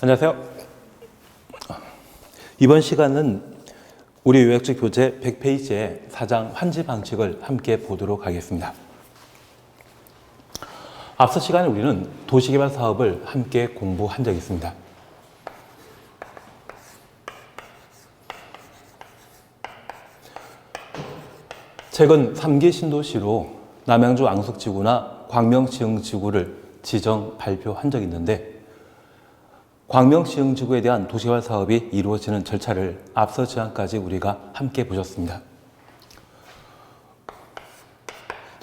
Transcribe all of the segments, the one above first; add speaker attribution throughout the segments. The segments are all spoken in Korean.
Speaker 1: 안녕하세요. 이번 시간은 우리 요약적 교재 100페이지의 사장 환지 방식을 함께 보도록 하겠습니다. 앞서 시간에 우리는 도시개발 사업을 함께 공부한 적이 있습니다. 최근 3기 신도시로 남양주 앙숙지구나 광명시흥지구를 지정 발표한 적이 있는데, 광명시흥지구에 대한 도시개발 사업이 이루어지는 절차를 앞서 시간까지 우리가 함께 보셨습니다.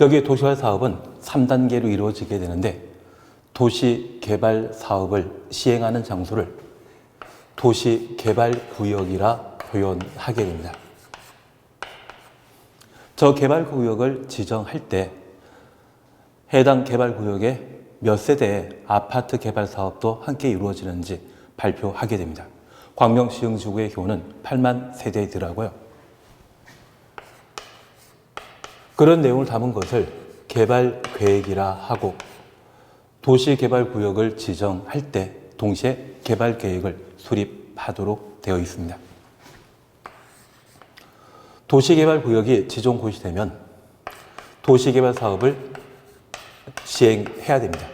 Speaker 1: 여기 도시개발 사업은 3단계로 이루어지게 되는데, 도시개발 사업을 시행하는 장소를 도시개발구역이라 표현하게 됩니다. 저 개발구역을 지정할 때 해당 개발구역에 몇 세대의 아파트 개발 사업도 함께 이루어지는지 발표하게 됩니다. 광명시흥지구의 경우는 8만 세대이더라고요. 그런 내용을 담은 것을 개발계획이라 하고, 도시개발구역을 지정할 때 동시에 개발계획을 수립하도록 되어 있습니다. 도시개발구역이 지정 고시되면 도시개발 사업을 시행해야 됩니다.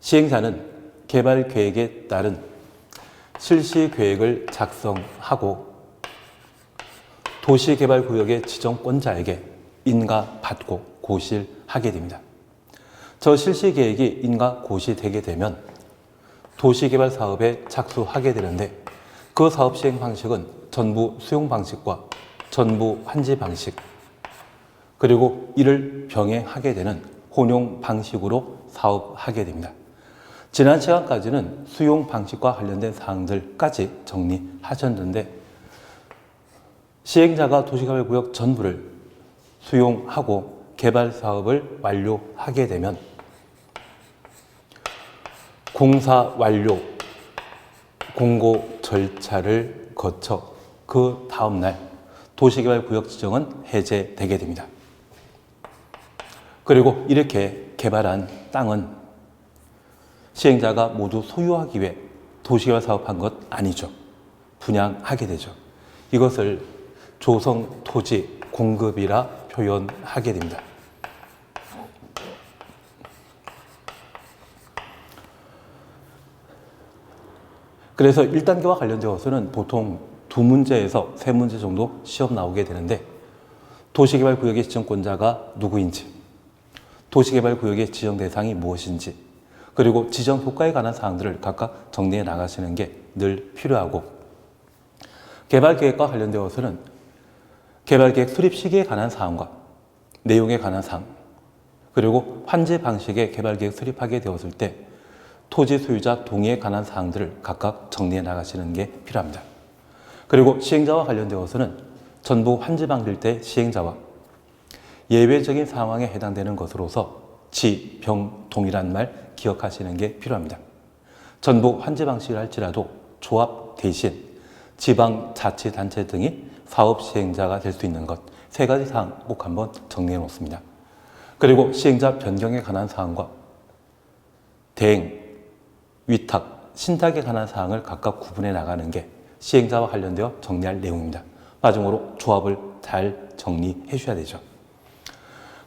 Speaker 1: 시행자는 개발계획에 따른 실시계획을 작성하고 도시개발구역의 지정권자에게 인가받고 고시하게 됩니다. 저 실시계획이 인가고시되게 되면 도시개발 사업에 착수하게 되는데, 그 사업 시행 방식은 전부 수용 방식과 전부 환지 방식, 그리고 이를 병행하게 되는 혼용 방식으로 사업하게 됩니다. 지난 시간까지는 수용 방식과 관련된 사항들까지 정리하셨는데, 시행자가 도시개발구역 전부를 수용하고 개발 사업을 완료하게 되면 공사 완료, 공고 절차를 거쳐 그 다음날 도시개발구역 지정은 해제되게 됩니다. 그리고 이렇게 개발한 땅은 시행자가 모두 소유하기 위해 도시개발 사업한 것 아니죠. 분양하게 되죠. 이것을 조성토지 공급이라 표현하게 됩니다. 그래서 1단계와 관련되어서는 보통 2문제에서 3문제 정도 시험 나오게 되는데, 도시개발구역의 지정권자가 누구인지, 도시개발구역의 지정 대상이 무엇인지, 그리고 지정 효과에 관한 사항들을 각각 정리해 나가시는 게 늘 필요하고, 개발계획과 관련되어서는 개발계획 수립 시기에 관한 사항과 내용에 관한 사항, 그리고 환지 방식의 개발계획 수립하게 되었을 때 토지 소유자 동의에 관한 사항들을 각각 정리해 나가시는 게 필요합니다. 그리고 시행자와 관련되어서는 전부 환지 방식일 때 시행자와 예외적인 상황에 해당되는 것으로서 지, 병, 동이란 말 기억하시는 게 필요합니다. 전부 환지 방식을 할지라도 조합 대신 지방자치단체 등이 사업 시행자가 될 수 있는 것, 3가지 사항 꼭 한번 정리해 놓습니다. 그리고 시행자 변경에 관한 사항과 대행, 위탁, 신탁에 관한 사항을 각각 구분해 나가는 게 시행자와 관련되어 정리할 내용입니다. 마지막으로 조합을 잘 정리해 주셔야 되죠.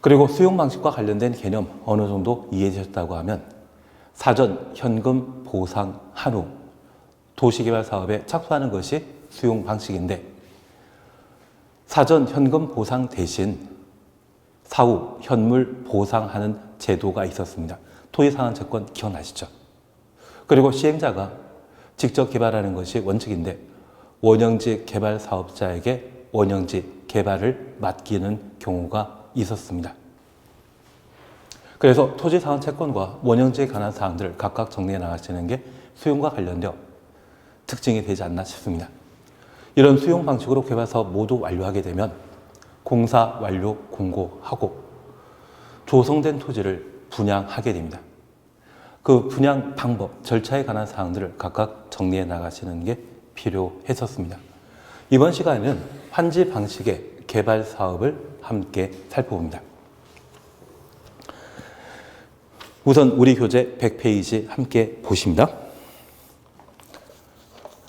Speaker 1: 그리고 수용 방식과 관련된 개념 어느 정도 이해되셨다고 하면 사전 현금 보상한 후 도시개발 사업에 착수하는 것이 수용 방식인데, 사전 현금 보상 대신 사후 현물 보상하는 제도가 있었습니다. 토지상환채권 기억나시죠? 그리고 시행자가 직접 개발하는 것이 원칙인데, 원형지 개발 사업자에게 원형지 개발을 맡기는 경우가 있었습니다. 그래서 토지상환채권과 원형지에 관한 사항들을 각각 정리해 나가시는 게 수용과 관련되어 특징이 되지 않나 싶습니다. 이런 수용 방식으로 개발 사업 모두 완료하게 되면 공사 완료 공고하고 조성된 토지를 분양하게 됩니다. 그 분양 방법, 절차에 관한 사항들을 각각 정리해 나가시는 게 필요했었습니다. 이번 시간에는 환지 방식의 개발 사업을 함께 살펴봅니다. 우선 우리 교재 100페이지 함께 보십니다.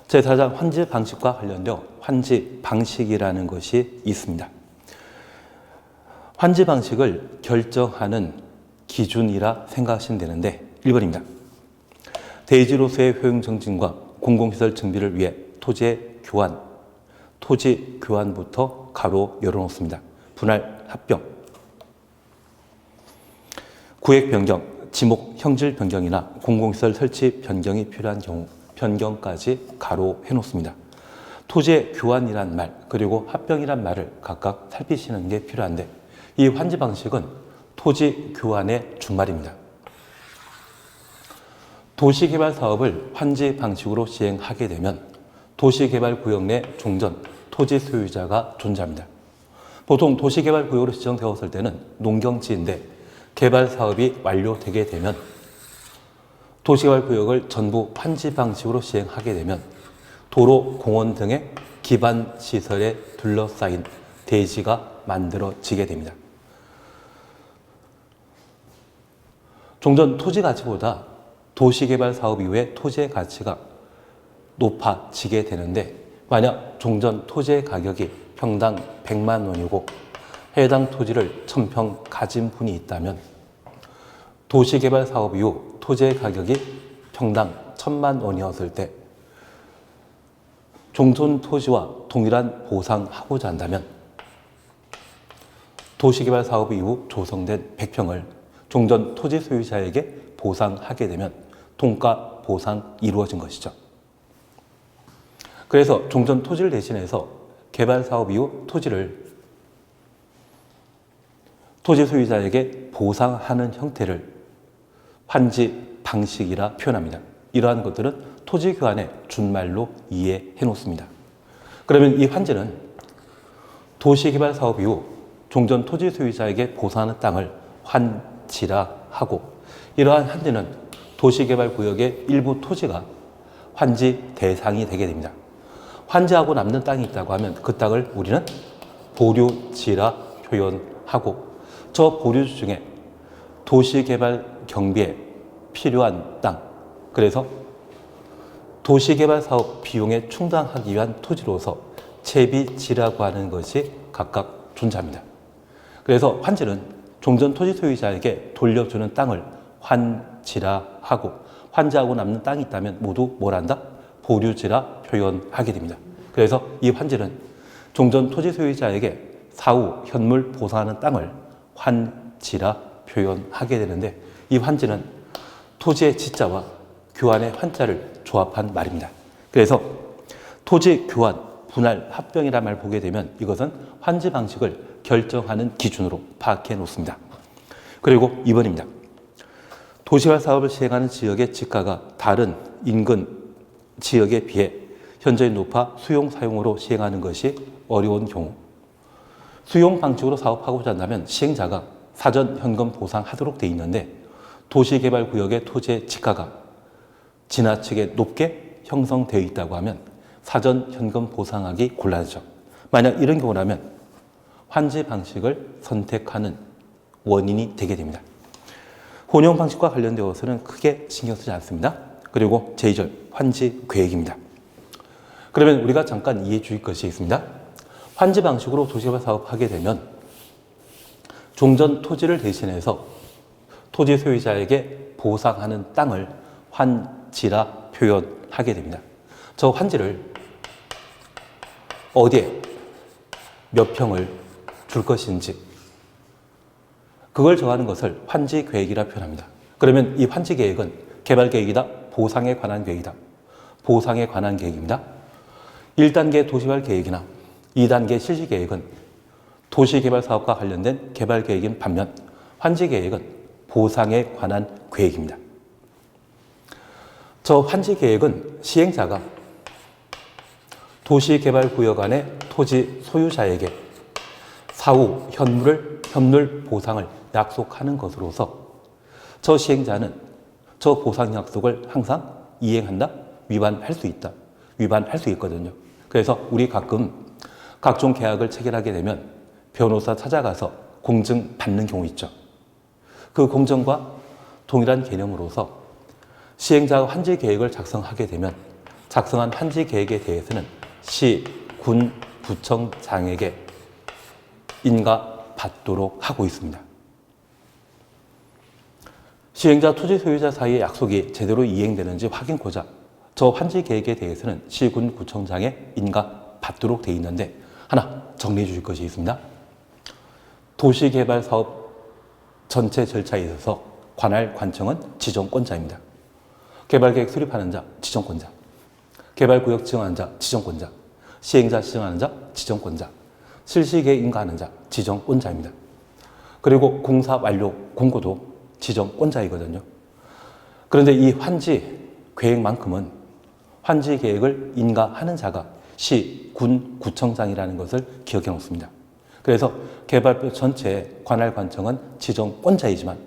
Speaker 1: 제4장 환지 방식과 관련되어 환지 방식이라는 것이 있습니다. 환지 방식을 결정하는 기준이라 생각하시면 되는데 1번입니다. 대지로서의 효용 정진과 공공시설 증비를 위해 토지의 교환, 토지 교환부터 가로 열어놓습니다. 분할 합병, 구획 변경, 지목 형질 변경이나 공공시설 설치 변경이 필요한 경우 변경까지 가로 해놓습니다. 토지의 교환이란 말 그리고 합병이란 말을 각각 살피시는 게 필요한데 이 환지 방식은 토지 교환의 준말입니다. 도시개발 사업을 환지 방식으로 시행하게 되면 도시개발구역 내 종전, 토지 소유자가 존재합니다. 보통 도시개발구역으로 지정되었을 때는 농경지인데 개발 사업이 완료되게 되면 도시개발구역을 전부 환지 방식으로 시행하게 되면 도로, 공원 등의 기반 시설에 둘러싸인 대지가 만들어지게 됩니다. 종전 토지 가치보다 도시개발 사업 이후에 토지의 가치가 높아지게 되는데 만약 종전 토지의 가격이 평당 100만 원이고 해당 토지를 1000평 가진 분이 있다면 도시개발 사업 이후 토지의 가격이 평당 1000만 원이었을 때 종전 토지와 동일한 보상하고자 한다면 도시개발 사업 이후 조성된 100평을 종전 토지 소유자에게 보상하게 되면 동가 보상이 이루어진 것이죠. 그래서 종전 토지를 대신해서 개발 사업 이후 토지를 토지 소유자에게 보상하는 형태를 환지 방식이라 표현합니다. 이러한 것들은 토지 교환의 준말로 이해해 놓습니다. 그러면 이 환지는 도시개발 사업 이후 종전 토지 소유자에게 보상하는 땅을 환지라 하고 이러한 환지는 도시개발구역의 일부 토지가 환지 대상이 되게 됩니다. 환지하고 남는 땅이 있다고 하면 그 땅을 우리는 보류지라 표현하고 저 보류지 중에 도시개발 경비에 필요한 땅, 그래서 도시개발 사업 비용에 충당하기 위한 토지로서 채비지라고 하는 것이 각각 존재합니다. 그래서 환지는 종전 토지 소유자에게 돌려주는 땅을 환지라 하고 환지하고 남는 땅이 있다면 모두 뭘 한다? 보류지라 표현하게 됩니다. 그래서 이 환지는 종전 토지 소유자에게 사후 현물 보상하는 땅을 환지라 표현하게 되는데 이 환지는 토지의 지자와 교환의 환자를 조합한 말입니다. 그래서 토지 교환, 분할, 합병이라는 말 보게 되면 이것은 환지 방식을 결정하는 기준으로 파악해 놓습니다. 그리고 2번입니다. 도시개발 사업을 시행하는 지역의 지가가 다른 인근 지역에 비해 현저히 높아 수용 사용으로 시행하는 것이 어려운 경우 수용 방식으로 사업하고자 한다면 시행자가 사전 현금 보상하도록 되어 있는데 도시개발구역의 토지의 지가가 지나치게 높게 형성되어 있다고 하면 사전 현금 보상하기 곤란하죠. 만약 이런 경우라면 환지 방식을 선택하는 원인이 되게 됩니다. 혼용 방식과 관련되어서는 크게 신경 쓰지 않습니다. 그리고 제2절 환지 계획입니다. 그러면 우리가 잠깐 이해해 주실 것이 있습니다. 환지 방식으로 도시개발 사업하게 되면 종전 토지를 대신해서 토지 소유자에게 보상하는 땅을 환지라 표현하게 됩니다. 저 환지를 어디에 몇 평을 줄 것인지 그걸 정하는 것을 환지 계획이라 표현합니다. 그러면 이 환지 계획은 개발 계획이다, 보상에 관한 계획이다. 보상에 관한 계획입니다. 1단계 도시개발 계획이나 2단계 실시 계획은 도시개발 사업과 관련된 개발 계획인 반면 환지 계획은 보상에 관한 계획입니다. 저 환지 계획은 시행자가 도시개발구역 안의 토지 소유자에게 사후 현물 보상을 약속하는 것으로서 저 시행자는 저 보상 약속을 항상 이행한다, 위반할 수 있다, 위반할 수 있거든요. 그래서 우리 가끔 각종 계약을 체결하게 되면 변호사 찾아가서 공증 받는 경우 있죠. 그 공증과 동일한 개념으로서 시행자가 환지 계획을 작성하게 되면 작성한 환지 계획에 대해서는 시, 군, 구청장에게 인가받도록 하고 있습니다. 시행자, 토지 소유자 사이의 약속이 제대로 이행되는지 확인코자 저 환지 계획에 대해서는 시, 군, 구청장에 인가받도록 되어 있는데 하나 정리해 주실 것이 있습니다. 도시개발 사업 전체 절차에 있어서 관할 관청은 지정권자입니다. 개발계획 수립하는 자, 지정권자. 개발구역 지정하는 자, 지정권자. 시행자 지정하는 자, 지정권자. 실시계획 인가하는 자, 지정권자입니다. 그리고 공사 완료 공고도 지정권자이거든요. 그런데 이 환지 계획만큼은 환지 계획을 인가하는 자가 시, 군, 구청장이라는 것을 기억해 놓습니다. 그래서 개발표 전체의 관할 관청은 지정권자이지만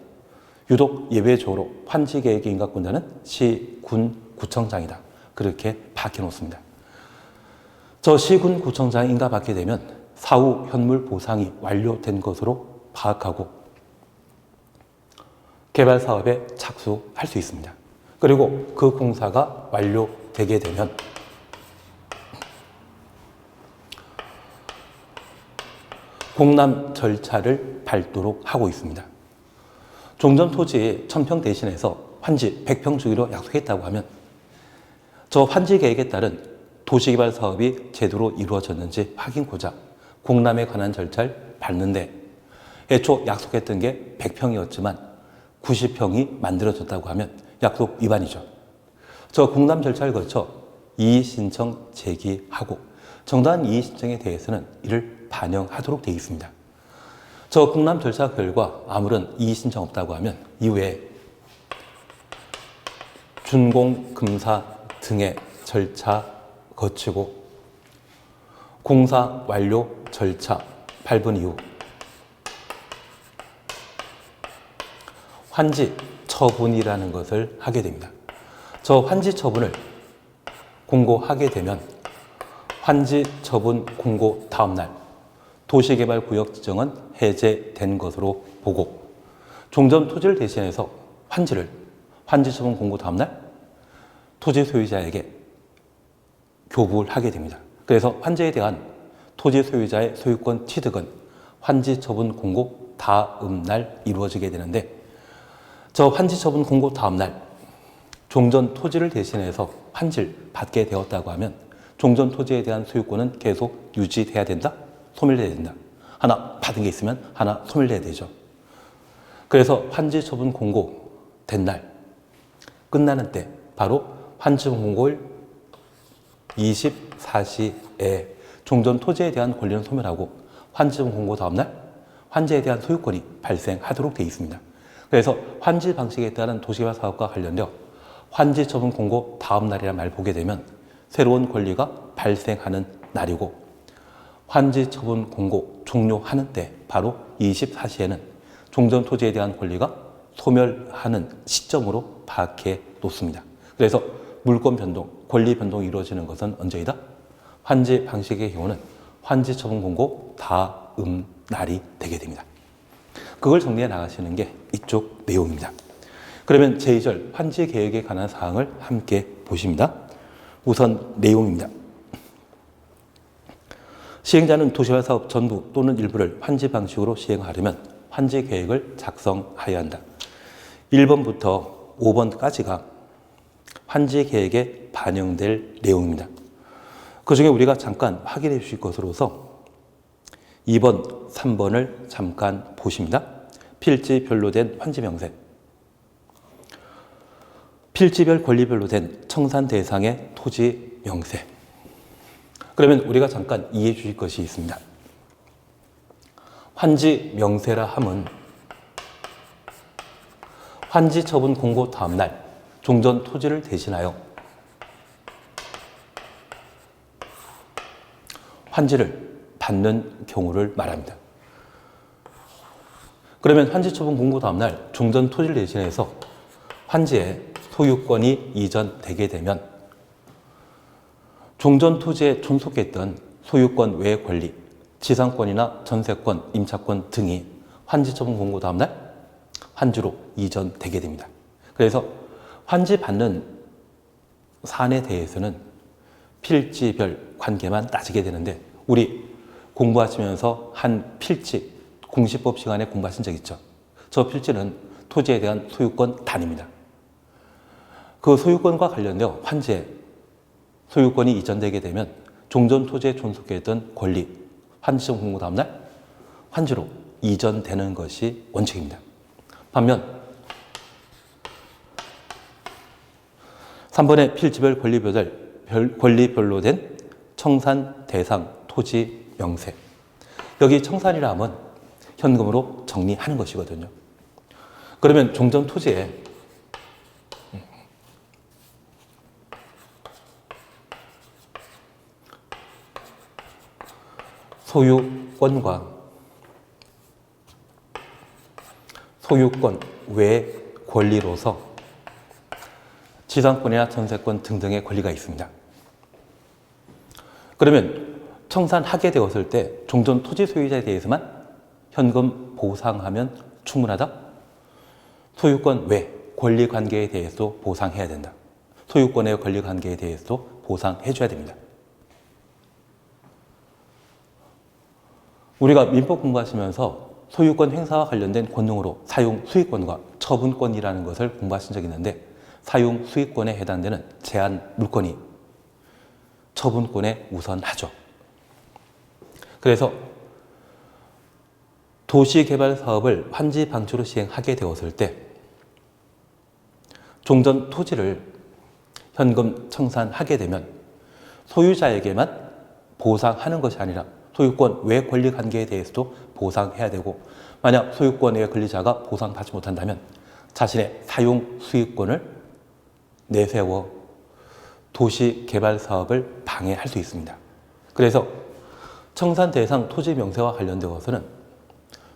Speaker 1: 유독 예외적으로 환지 계획의 인가권자는 시, 군, 구청장이다. 그렇게 밝혀 놓습니다. 저 시, 군, 구청장이 인가받게 되면 사후 현물 보상이 완료된 것으로 파악하고 개발 사업에 착수할 수 있습니다. 그리고 그 공사가 완료되게 되면 공람 절차를 밟도록 하고 있습니다. 종전 토지의 1000평 대신해서 환지 100평 주기로 약속했다고 하면 저 환지 계획에 따른 도시개발 사업이 제대로 이루어졌는지 확인코자 공람에 관한 절차를 밟는데 애초 약속했던 게 100평이었지만 90평이 만들어졌다고 하면 약속 위반이죠. 저 공람 절차를 거쳐 이의신청 제기하고 정당한 이의신청에 대해서는 이를 반영하도록 되어 있습니다. 저 공람 절차 결과 아무런 이의신청 없다고 하면 이후에 준공, 금사 등의 절차 거치고 공사 완료 절차 밟은 이후 환지 처분이라는 것을 하게 됩니다. 저 환지 처분을 공고하게 되면 환지 처분 공고 다음 날 도시개발구역 지정은 해제된 것으로 보고 종전 토지를 대신해서 환지 처분 공고 다음 날 토지 소유자에게 교부를 하게 됩니다. 그래서 환지에 대한 토지 소유자의 소유권 취득은 환지 처분 공고 다음 날 이루어지게 되는데 저 환지 처분 공고 다음 날 종전 토지를 대신해서 환지를 받게 되었다고 하면 종전 토지에 대한 소유권은 계속 유지돼야 된다? 소멸돼야 된다. 하나 받은 게 있으면 하나 소멸돼야 되죠. 그래서 환지 처분 공고 된 날 끝나는 때 바로 환지 처분 공고일 24시에 종전 토지에 대한 권리는 소멸하고 환지 처분 공고 다음 날 환지에 대한 소유권이 발생하도록 되어 있습니다. 그래서 환지 방식에 따른 도시개발 사업과 관련되어 환지 처분 공고 다음 날이라는 말 보게 되면 새로운 권리가 발생하는 날이고 환지 처분 공고 종료하는 때 바로 24시에는 종전 토지에 대한 권리가 소멸하는 시점으로 파악해 놓습니다. 그래서 물권 변동, 권리 변동이 이루어지는 것은 언제이다? 환지 방식의 경우는 환지 처분 공고 다음 날이 되게 됩니다. 그걸 정리해 나가시는 게 이쪽 내용입니다. 그러면 제2절 환지 계획에 관한 사항을 함께 보십니다. 우선 내용입니다. 시행자는 도시개발 사업 전부 또는 일부를 환지 방식으로 시행하려면 환지 계획을 작성하여야 한다. 1번부터 5번까지가 환지 계획에 반영될 내용입니다. 그 중에 우리가 잠깐 확인해 주실 것으로서 2번, 3번을 잠깐 보십니다. 필지별로 된 환지 명세. 필지별 권리별로 된 청산 대상의 토지 명세. 그러면 우리가 잠깐 이해해 주실 것이 있습니다. 환지 명세라 함은 환지 처분 공고 다음 날 종전 토지를 대신하여 환지를 받는 경우를 말합니다. 그러면 환지 처분 공고 다음 날 종전 토지를 대신해서 환지에 소유권이 이전되게 되면 종전 토지에 존속했던 소유권 외의 권리, 지상권이나 전세권, 임차권 등이 환지 처분 공고 다음 날 환지로 이전되게 됩니다. 그래서 환지 받는 사안에 대해서는 필지별 관계만 따지게 되는데, 우리 공부하시면서 한 필지, 공시법 시간에 공부하신 적 있죠? 저 필지는 토지에 대한 소유권 단위입니다. 그 소유권과 관련되어 환지에 소유권이 이전되게 되면 종전 토지에 존속해 있던 권리, 환지정 공고 다음날 환지로 이전되는 것이 원칙입니다. 반면 3번의 필지별 권리별로 된 청산 대상 토지 명세. 여기 청산이라 하면 현금으로 정리하는 것이거든요. 그러면 종전 토지에 소유권 외 권리로서 지상권이나 전세권 등등의 권리가 있습니다. 그러면 청산하게 되었을 때 종전 토지 소유자에 대해서만 현금 보상하면 충분하다? 소유권 외 권리관계에 대해서도 보상해야 된다. 소유권의 권리관계에 대해서도 보상해줘야 됩니다. 우리가 민법 공부하시면서 소유권 행사와 관련된 권능으로 사용 수익권과 처분권이라는 것을 공부하신 적이 있는데, 사용 수익권에 해당되는 제한 물권이 처분권에 우선하죠. 그래서 도시개발 사업을 환지 방치로 시행하게 되었을 때 종전 토지를 현금 청산하게 되면 소유자에게만 보상하는 것이 아니라 소유권 외 권리 관계에 대해서도 보상해야 되고, 만약 소유권 외 권리자가 보상받지 못한다면 자신의 사용 수익권을 내세워 도시 개발 사업을 방해할 수 있습니다. 그래서 청산 대상 토지 명세와 관련되어서는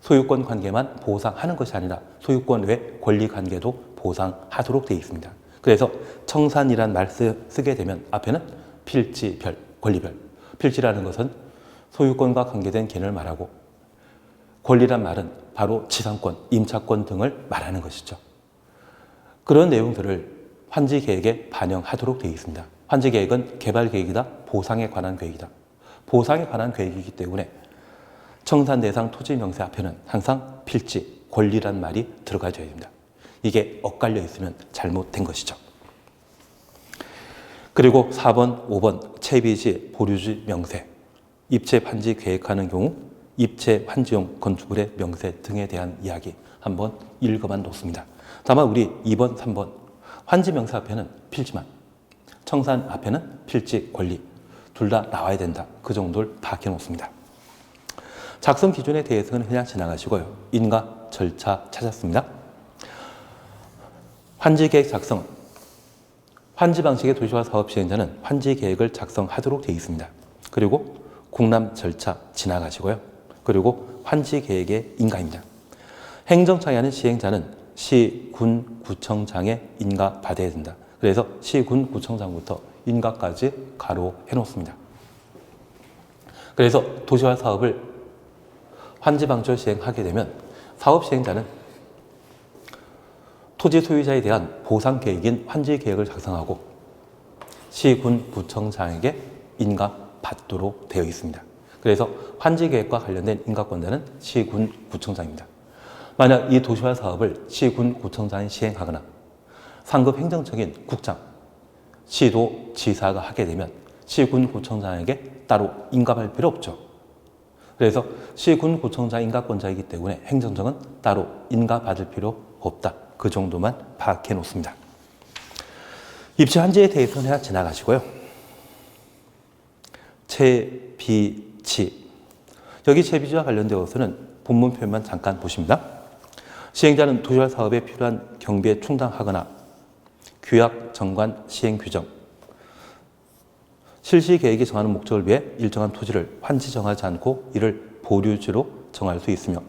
Speaker 1: 소유권 관계만 보상하는 것이 아니라 소유권 외 권리 관계도 보상하도록 되어 있습니다. 그래서 청산이란 말 쓰게 되면 앞에는 필지별, 권리별. 필지라는 것은 소유권과 관계된 개념을 말하고, 권리란 말은 바로 지상권, 임차권 등을 말하는 것이죠. 그런 내용들을 환지 계획에 반영하도록 되어 있습니다. 환지 계획은 개발 계획이다, 보상에 관한 계획이다. 보상에 관한 계획이기 때문에 청산 대상 토지 명세 앞에는 항상 필지, 권리란 말이 들어가줘야 됩니다. 이게 엇갈려 있으면 잘못된 것이죠. 그리고 4번, 5번 채비지, 보류지 명세, 입체 환지 계획하는 경우 입체 환지용 건축물의 명세 등에 대한 이야기 한번 읽어만 놓습니다. 다만 우리 2번, 3번 환지 명세 앞에는 필지만, 청산 앞에는 필지, 권리 둘 다 나와야 된다. 그 정도를 파악해 놓습니다. 작성 기준에 대해서는 그냥 지나가시고요. 인가 절차 찾았습니다. 환지 계획 작성. 환지 방식의 도시화 사업 시행자는 환지 계획을 작성하도록 되어 있습니다. 그리고 공람 절차 지나가시고요. 그리고 환지 계획의 인가입니다. 행정처리하는 시행자는 시, 군, 구청장에 인가받아야 된다. 그래서 시, 군, 구청장부터 인가까지 가로해 놓습니다. 그래서 도시화 사업을 환지 방식으로 시행하게 되면 사업 시행자는 토지 소유자에 대한 보상 계획인 환지 계획을 작성하고 시, 군, 구청장에게 인가받도록 되어 있습니다. 그래서 환지 계획과 관련된 인가권자는 시, 군, 구청장입니다. 만약 이 도시화 사업을 시, 군, 구청장이 시행하거나 상급 행정적인 국장, 시도, 지사가 하게 되면 시, 군, 구청장에게 따로 인가할 필요 없죠. 그래서 시, 군, 구청장 인가권자이기 때문에 행정정은 따로 인가받을 필요 없다. 그 정도만 파악해 놓습니다. 입체 환지에 대해서는 그냥 지나가시고요. 채비지. 여기 채비지와 관련되어서는 본문 표현만 잠깐 보십니다. 시행자는 도시화 사업에 필요한 경비에 충당하거나 규약, 정관, 시행 규정, 실시 계획이 정하는 목적을 위해 일정한 토지를 환지 정하지 않고 이를 보류지로 정할 수 있으며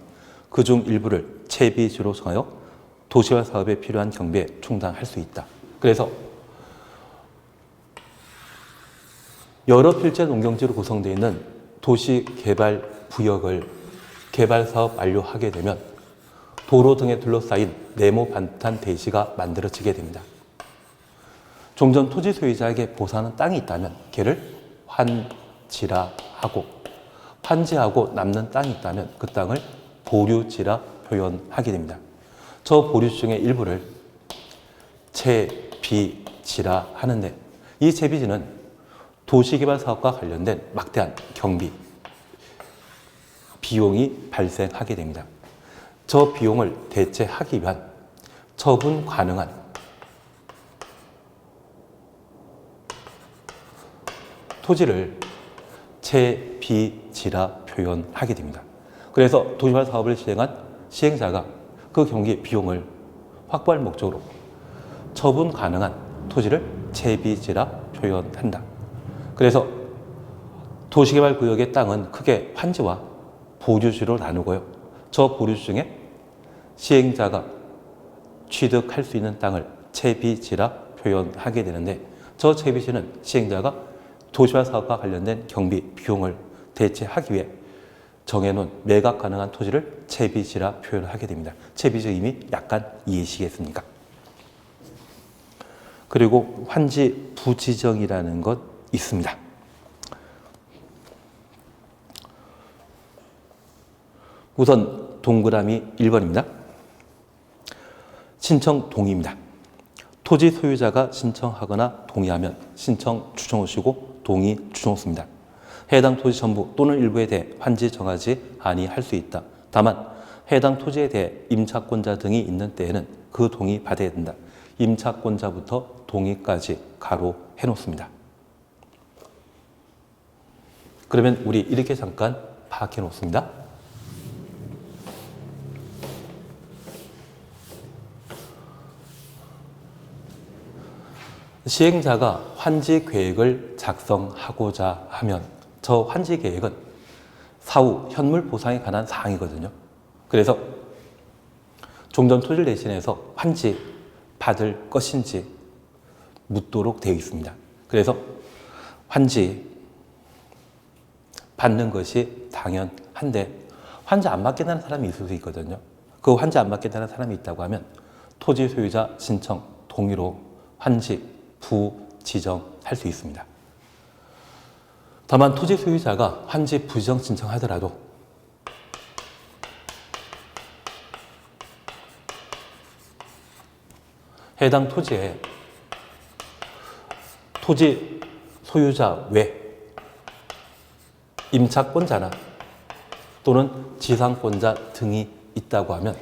Speaker 1: 그중 일부를 채비지로 정하여 도시화 사업에 필요한 경비에 충당할 수 있다. 그래서 여러 필지 농경지로 구성되어 있는 도시 개발 구역을 개발 사업 완료하게 되면 도로 등에 둘러싸인 네모 반듯한 대지가 만들어지게 됩니다. 좀 전 토지 소유자에게 보상하는 땅이 있다면 걔를 환지라 하고, 환지하고 남는 땅이 있다면 그 땅을 보류지라 표현하게 됩니다. 저 보류지 중에 일부를 채비지라 하는데, 이 채비지는 도시개발 사업과 관련된 막대한 경비, 비용이 발생하게 됩니다. 저 비용을 대체하기 위한 처분 가능한 토지를 채비지라 표현하게 됩니다. 그래서 도시개발 사업을 시행한 시행자가 그 경기 비용을 확보할 목적으로 처분 가능한 토지를 채비지라 표현한다. 그래서 도시개발 구역의 땅은 크게 환지와 보류지로 나누고요. 저 보류지 중에 시행자가 취득할 수 있는 땅을 채비지라 표현하게 되는데, 저 채비지는 시행자가 도시개발 사업과 관련된 경비, 비용을 대체하기 위해 정해놓은 매각 가능한 토지를 채비지라 표현하게 됩니다. 채비지 의미 약간 이해하시겠습니까? 그리고 환지 부지정이라는 것 있습니다. 우선 동그라미 1번입니다. 신청 동의입니다. 토지 소유자가 신청하거나 동의하면 신청 추정호시고 동의 추정호수입니다. 해당 토지 전부 또는 일부에 대해 환지 정하지 아니할 수 있다. 다만 해당 토지에 대해 임차권자 등이 있는 때에는 그 동의 받아야 된다. 임차권자부터 동의까지 가로 해놓습니다. 그러면 우리 이렇게 잠깐 파악해 놓습니다. 시행자가 환지 계획을 작성하고자 하면 저 환지 계획은 사후 현물 보상에 관한 사항이거든요. 그래서 종전 토지를 대신해서 환지 받을 것인지 묻도록 되어 있습니다. 그래서 환지 받는 것이 당연한데 환지 안 받겠다는 사람이 있을 수 있거든요. 그 환지 안 받겠다는 사람이 있다고 하면 토지 소유자 신청 동의로 환지 부지정할 수 있습니다. 다만 토지 소유자가 환지 부지정 신청하더라도 해당 토지에 토지 소유자 외 임차권자나 또는 지상권자 등이 있다고 하면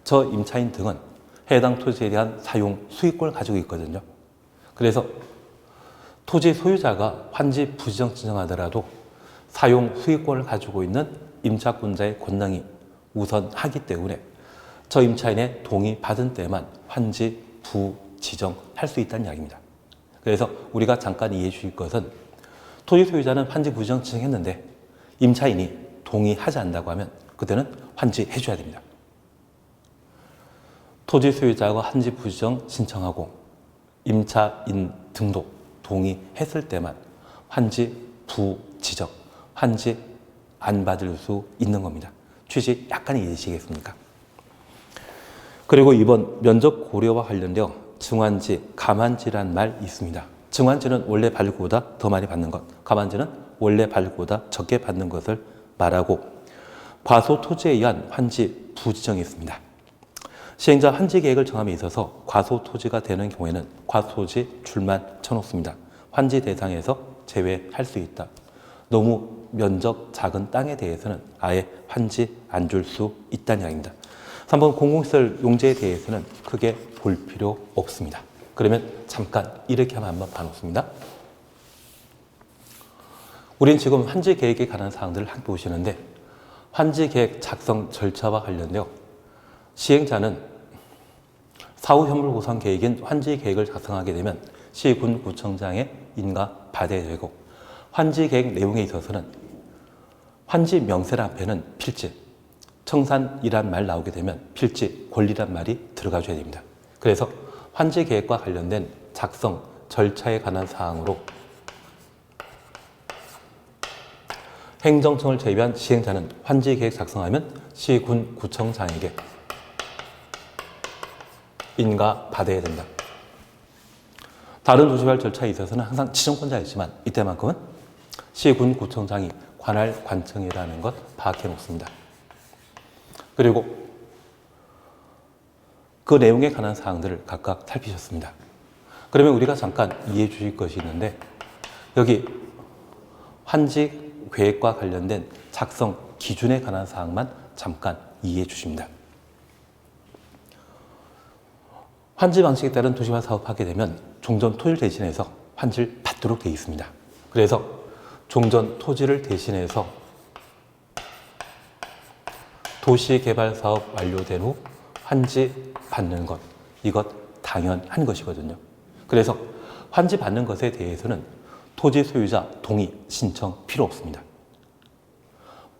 Speaker 1: 저 임차인 등은 해당 토지에 대한 사용 수익권을 가지고 있거든요. 그래서 토지 소유자가 환지 부지정 신청하더라도 사용 수익권을 가지고 있는 임차권자의 권능이 우선하기 때문에 저 임차인의 동의 받은 때만 환지 부지정할 수 있다는 이야기입니다. 그래서 우리가 잠깐 이해해 주실 것은 토지 소유자는 환지 부지정 신청했는데 임차인이 동의하지 않는다고 하면 그때는 환지해 줘야 됩니다. 토지 소유자가 환지 부지정 신청하고 임차인 등도 동의했을 때만 환지 부지정, 환지 안 받을 수 있는 겁니다. 취지 약간 이해되시겠습니까? 그리고 이번 면적 고려와 관련되어 증환지, 감환지란 말 있습니다. 증환지는 원래 발구보다 더 많이 받는 것, 감환지는 원래 발구보다 적게 받는 것을 말하고 과소 토지에 의한 환지 부지정이 있습니다. 시행자 환지 계획을 정함에 있어서 과소 토지가 되는 경우에는 과소 토지 줄만 쳐놓습니다. 환지 대상에서 제외할 수 있다. 너무 면적 작은 땅에 대해서는 아예 환지 안 줄 수 있다는 이야기입니다. 3번 공공시설 용지에 대해서는 크게 볼 필요 없습니다. 그러면 잠깐 이렇게 한번 봐놓습니다. 우린 지금 환지 계획에 관한 사항들을 함께 보시는데 환지 계획 작성 절차와 관련되어 시행자는 사후 현물 보상 계획인 환지 계획을 작성하게 되면 시군 구청장에 인가 받아야 되고 환지 계획 내용에 있어서는 환지 명세란 앞에는 필지, 청산이란 말 나오게 되면 필지, 권리란 말이 들어가줘야 됩니다. 그래서 환지 계획과 관련된 작성 절차에 관한 사항으로 행정청을 제외한 시행자는 환지 계획 작성하면 시군 구청장에게 인가 받아야 된다. 다른 도시개발 절차에 있어서는 항상 지정권자이지만 이때만큼은 시군구청장이 관할 관청이라는 것 파악해 놓습니다. 그리고 그 내용에 관한 사항들을 각각 살피셨습니다. 그러면 우리가 잠깐 이해해 주실 것이 있는데 여기 환지 계획과 관련된 작성 기준에 관한 사항만 잠깐 이해해 주십니다. 환지 방식에 따른 도시개발 사업하게 되면 종전 토지를 대신해서 환지를 받도록 되어 있습니다. 그래서 종전 토지를 대신해서 도시개발 사업 완료된 후 환지 받는 것, 이것 당연한 것이거든요. 그래서 환지 받는 것에 대해서는 토지 소유자 동의 신청 필요 없습니다.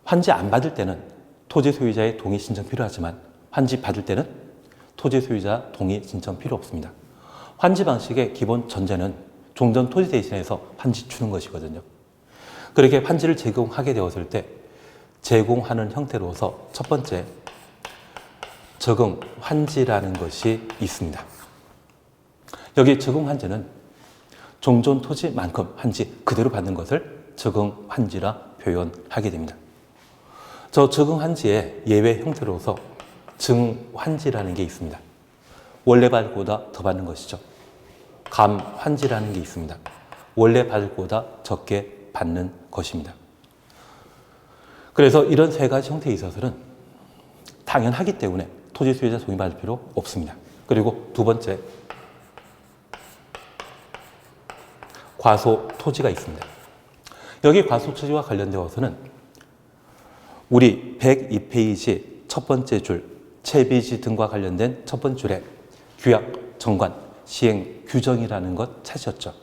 Speaker 1: 환지 안 받을 때는 토지 소유자의 동의 신청 필요하지만 환지 받을 때는 토지 소유자 동의 신청 필요 없습니다. 환지 방식의 기본 전제는 종전 토지 대신해서 환지 주는 것이거든요. 그렇게 환지를 제공하게 되었을 때 제공하는 형태로서 첫 번째 적응 환지라는 것이 있습니다. 여기 적응 환지는 종전 토지만큼 환지 그대로 받는 것을 적응 환지라 표현하게 됩니다. 저 적응 환지의 예외 형태로서 증환지라는 게 있습니다. 원래 받을 것보다 더 받는 것이죠. 감환지라는 게 있습니다. 원래 받을 것보다 적게 받는 것입니다. 그래서 이런 세 가지 형태에 있어서는 당연하기 때문에 토지 소유자 동의 받을 필요 없습니다. 그리고 두 번째, 과소 토지가 있습니다. 여기 과소 토지와 관련되어서는 우리 102페이지 첫 번째 줄 채비지 등과 관련된 첫 번째 줄에 규약, 정관, 시행, 규정이라는 것 찾으셨죠.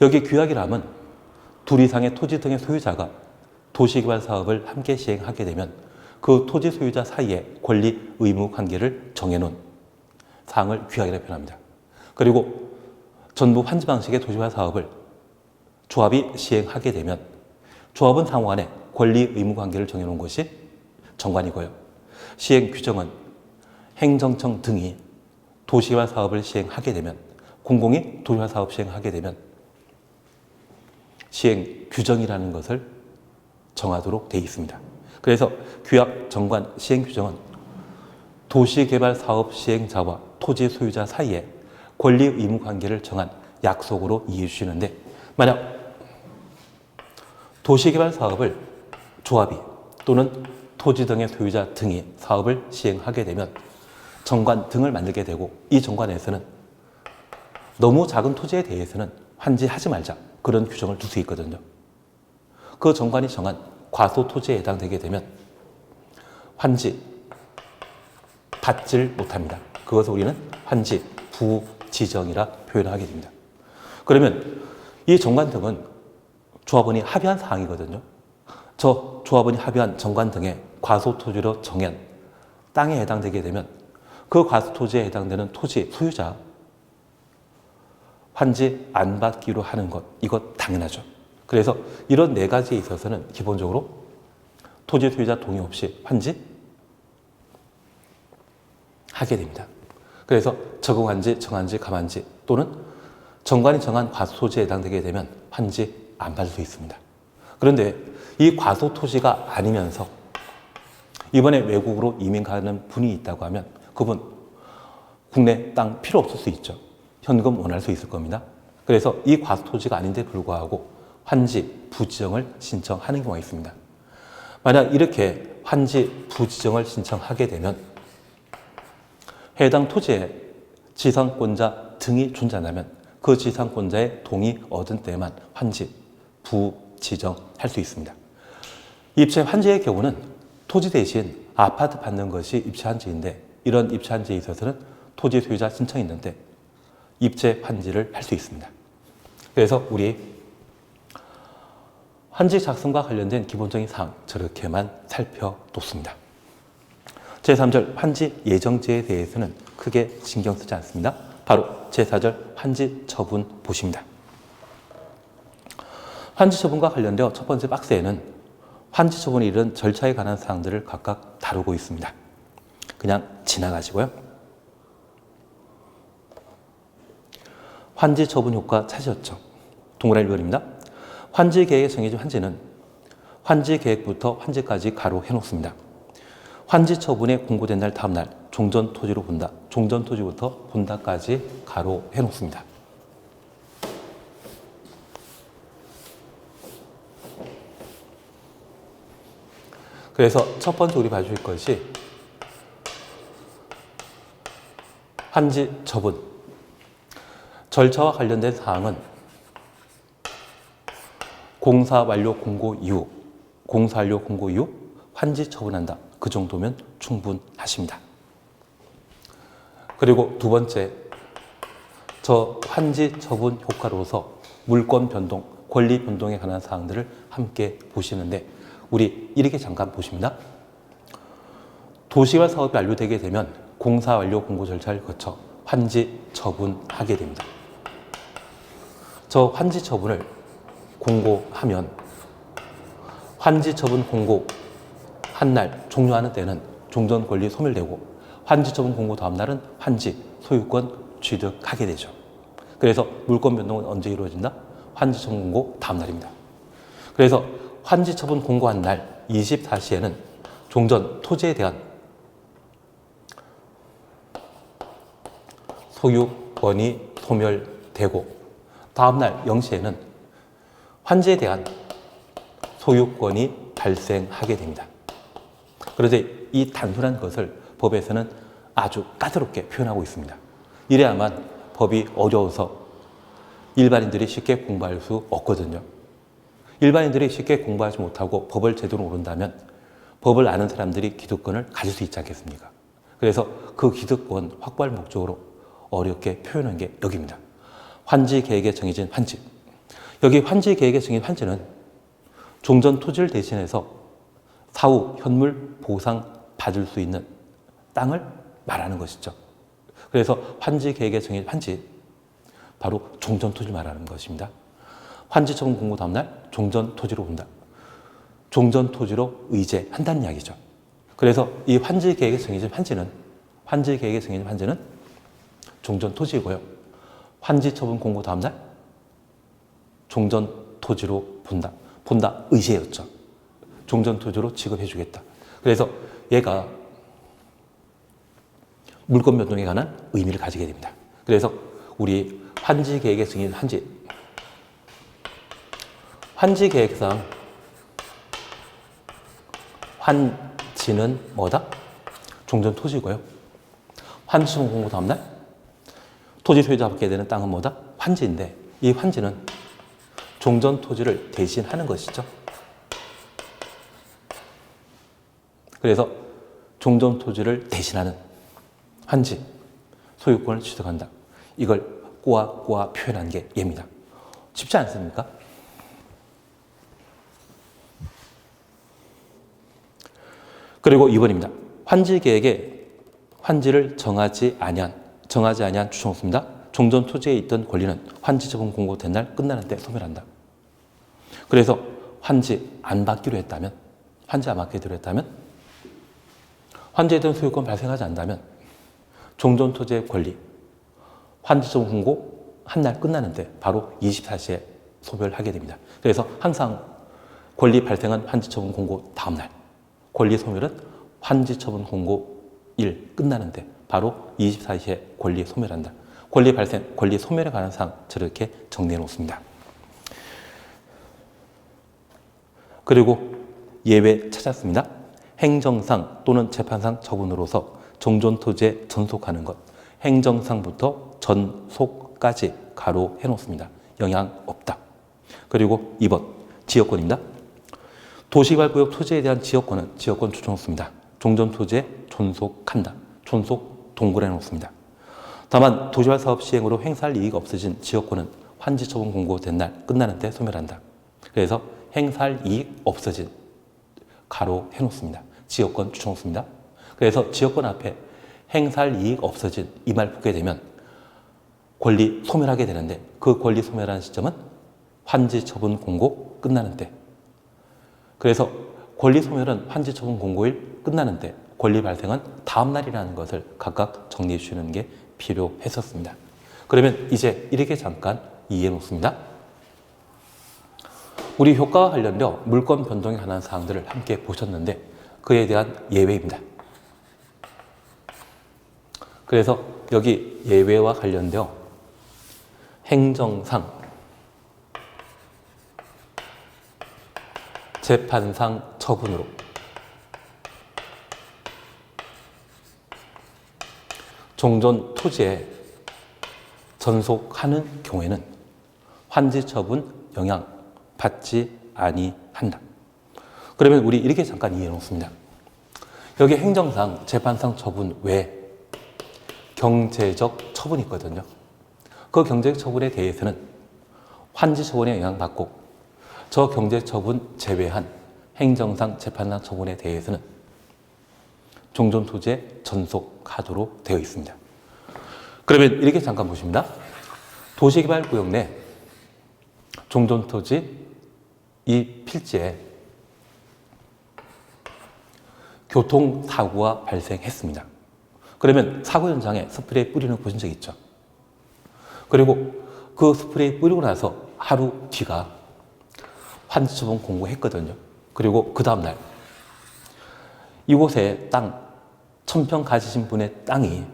Speaker 1: 여기 규약이라면 둘 이상의 토지 등의 소유자가 도시개발 사업을 함께 시행하게 되면 그 토지 소유자 사이의 권리, 의무 관계를 정해놓은 사항을 규약이라고 표현합니다. 그리고 전부 환지 방식의 도시개발 사업을 조합이 시행하게 되면 조합은 상호 간에 권리, 의무 관계를 정해놓은 것이 정관이고요. 시행 규정은 행정청 등이 도시개발 사업을 시행하게 되면 공공이 도시개발 사업 시행하게 되면 시행 규정이라는 것을 정하도록 되어 있습니다. 그래서 규약, 정관, 시행 규정은 도시개발 사업 시행자와 토지 소유자 사이에 권리, 의무 관계를 정한 약속으로 이해해 주시는데 만약 도시개발 사업을 조합이 또는 토지 등의 소유자 등이 사업을 시행하게 되면 정관 등을 만들게 되고 이 정관에서는 너무 작은 토지에 대해서는 환지하지 말자 그런 규정을 둘 수 있거든요. 그 정관이 정한 과소 토지에 해당되게 되면 환지 받질 못합니다. 그것을 우리는 환지 부지정이라 표현하게 됩니다. 그러면 이 정관 등은 조합원이 합의한 사항이거든요. 저 조합원이 합의한 정관 등의 과소 토지로 정한 땅에 해당되게 되면 그 과소 토지에 해당되는 토지 소유자 환지 안 받기로 하는 것, 이것 당연하죠. 그래서 이런 네 가지에 있어서는 기본적으로 토지 소유자 동의 없이 환지 하게 됩니다. 그래서 적응환지, 정환지, 감환지 또는 정관이 정한 과소 토지에 해당되게 되면 환지 안 받을 수 있습니다. 그런데 이 과소 토지가 아니면서 이번에 외국으로 이민 가는 분이 있다고 하면 그분 국내 땅 필요 없을 수 있죠. 현금 원할 수 있을 겁니다. 그래서 이 과소 토지가 아닌데 불구하고 환지 부지정을 신청하는 경우가 있습니다. 만약 이렇게 환지 부지정을 신청하게 되면 해당 토지에 지상권자 등이 존재한다면 그 지상권자의 동의 얻은 때만 환지 부지정할 수 있습니다. 입체 환지의 경우는 토지 대신 아파트 받는 것이 입체 환지인데 이런 입체 환지에 있어서는 토지 소유자 신청이 있는데 입체 환지를 할 수 있습니다. 그래서 우리 환지 작성과 관련된 기본적인 사항 저렇게만 살펴뒀습니다. 제3절 환지 예정지에 대해서는 크게 신경 쓰지 않습니다. 바로 제4절 환지 처분 보십니다. 환지 처분과 관련되어 첫 번째 박스에는 환지 처분에 이른 절차에 관한 사항들을 각각 다루고 있습니다. 그냥 지나가시고요. 환지 처분 효과 차지였죠. 동그라미 1번입니다. 환지 계획에 정해진 환지는 환지 계획부터 환지까지 가로 해놓습니다. 환지 처분에 공고된 날 다음 날 종전 토지로 본다. 종전 토지부터 본다까지 가로 해놓습니다. 그래서 첫 번째 우리 봐줄 것이 환지 처분. 절차와 관련된 사항은 공사 완료 공고 이후 환지 처분한다. 그 정도면 충분하십니다. 그리고 두 번째, 저 환지 처분 효과로서 물권 변동, 권리 변동에 관한 사항들을 함께 보시는데 우리 이렇게 잠깐 보십니다. 도시개발 사업이 완료되게 되면 공사 완료 공고 절차를 거쳐 환지 처분하게 됩니다. 저 환지 처분을 공고하면 환지 처분 공고 한 날 종료하는 때는 종전 권리 소멸되고 환지 처분 공고 다음 날은 환지 소유권 취득하게 되죠. 그래서 물권 변동은 언제 이루어진다? 환지 처분 공고 다음 날입니다. 그래서 환지 처분 공고한 날 24시에는 종전 토지에 대한 소유권이 소멸되고 다음 날 0시에는 환지에 대한 소유권이 발생하게 됩니다. 그래서 이 단순한 것을 법에서는 아주 까다롭게 표현하고 있습니다. 이래야만 법이 어려워서 일반인들이 쉽게 공부할 수 없거든요. 일반인들이 쉽게 공부하지 못하고 법을 제대로 모른다면 법을 아는 사람들이 기득권을 가질 수 있지 않겠습니까? 그래서 그 기득권 확보할 목적으로 어렵게 표현한 게 여기입니다. 환지 계획에 정해진 환지. 여기 환지 계획에 정해진 환지는 종전 토지를 대신해서 사후 현물 보상 받을 수 있는 땅을 말하는 것이죠. 그래서 환지 계획에 정해진 환지, 바로 종전 토지를 말하는 것입니다. 환지 처분 공고 다음 날 종전 토지로 본다. 종전 토지로 의제한다는 이야기죠. 그래서 이 환지 계획에 정해진 환지는 종전 토지이고요. 환지 처분 공고 다음 날 종전 토지로 본다. 의제였죠. 종전 토지로 취급해 주겠다. 그래서 얘가 물권 변동에 관한 의미를 가지게 됩니다. 그래서 우리 환지 계획에 정해진 환지 계획상 환지는 뭐다? 종전 토지고요. 환지 처분 공고 다음 날 토지 소유자 받게 되는 땅은 뭐다? 환지인데 이 환지는 종전 토지를 대신하는 것이죠. 그래서 종전 토지를 대신하는 환지, 소유권을 취득한다. 이걸 꼬아 표현한 게 얘입니다. 쉽지 않습니까? 그리고 2번입니다. 환지 계획에 환지를 정하지 아니한 추정수입니다. 종전 토지에 있던 권리는 환지 처분 공고된 날 끝나는 때 소멸한다. 그래서 환지 안 받기로 했다면, 환지에 대한 소유권 발생하지 않는다면 종전 토지의 권리, 환지 처분 공고 한 날 끝나는데 바로 24시에 소멸하게 됩니다. 그래서 항상 권리 발생한 환지 처분 공고 다음 날, 권리 소멸은 환지 처분 공고 일 끝나는데 바로 24시에 권리 소멸한다. 권리 발생, 권리 소멸에 관한 사항 저렇게 정리해 놓습니다. 그리고 예외 찾았습니다. 행정상 또는 재판상 처분으로서 종전 토지에 전속하는 것. 행정상부터 전속까지 가로 해놓습니다. 영향 없다. 그리고 2번 지역권입니다. 도시개발구역 토지에 대한 지역권은 지역권 추정했습니다. 종전 토지에 존속한다. 존속 동그래 놓습니다. 다만 도시개발 사업 시행으로 행사할 이익이 없어진 지역권은 환지 처분 공고된 날 끝나는 때 소멸한다. 그래서 행사할 이익 없어진 가로 해놓습니다. 지역권 추정했습니다. 그래서 지역권 앞에 행사할 이익 없어진 이 말 붙게 되면 권리 소멸하게 되는데 그 권리 소멸하는 시점은 환지 처분 공고 끝나는 때. 그래서 권리 소멸은 환지 처분 공고일 끝나는 때, 권리 발생은 다음 날이라는 것을 각각 정리해 주시는 게 필요했었습니다. 그러면 이제 이렇게 잠깐 이해해 놓습니다. 우리 효과와 관련되어 물권 변동에 관한 사항들을 함께 보셨는데 그에 대한 예외입니다. 그래서 여기 예외와 관련되어 행정상, 재판상 처분으로 종전 토지에 전속하는 경우에는 환지 처분 영향 받지 아니한다. 그러면 우리 이렇게 잠깐 이해해 놓습니다. 여기 행정상, 재판상 처분 외에 경제적 처분이 있거든요. 그 경제적 처분에 대해서는 환지 처분에 영향받고 저 경제 처분 제외한 행정상, 재판상 처분에 대해서는 종전 토지에 전속하도록 되어 있습니다. 그러면 이렇게 잠깐 보십니다. 도시개발구역 내 종전 토지 이 필지에 교통사고가 발생했습니다. 그러면 사고 현장에 스프레이 뿌리는 거 보신 적 있죠? 그리고 그 스프레이 뿌리고 나서 하루 뒤가 환지처분 공고했거든요. 그리고 그 다음날 이곳에 땅 1000평 가지신 분의 땅이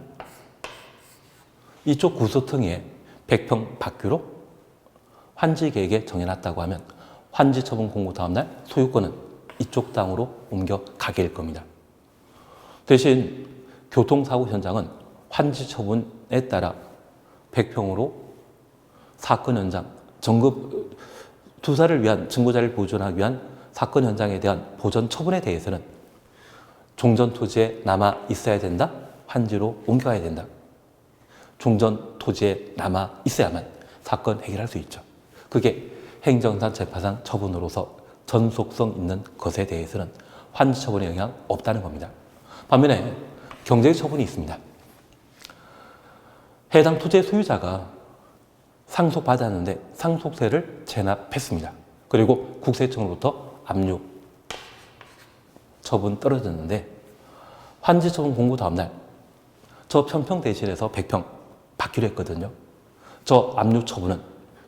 Speaker 1: 이쪽 구석탱이에 100평 밖으로 환지계획에 정해놨다고 하면 환지처분 공고 다음날 소유권은 이쪽 땅으로 옮겨가게 될 겁니다. 대신 교통사고 현장은 환지처분에 따라 100평으로 사건 현장, 수사를 위한 증거자를 보존하기 위한 사건 현장에 대한 보전 처분에 대해서는 종전 토지에 남아 있어야 된다, 환지로 옮겨가야 된다. 종전 토지에 남아 있어야만 사건 해결할 수 있죠. 그게 행정상, 재판상 처분으로서 전속성 있는 것에 대해서는 환지 처분에 영향 없다는 겁니다. 반면에 경제적 처분이 있습니다. 해당 토지의 소유자가 상속받았는데 상속세를 체납했습니다. 그리고 국세청으로부터 압류 처분 떨어졌는데 환지 처분 공고 다음날 저 1000평 대신해서 100평 받기로 했거든요. 저 압류 처분은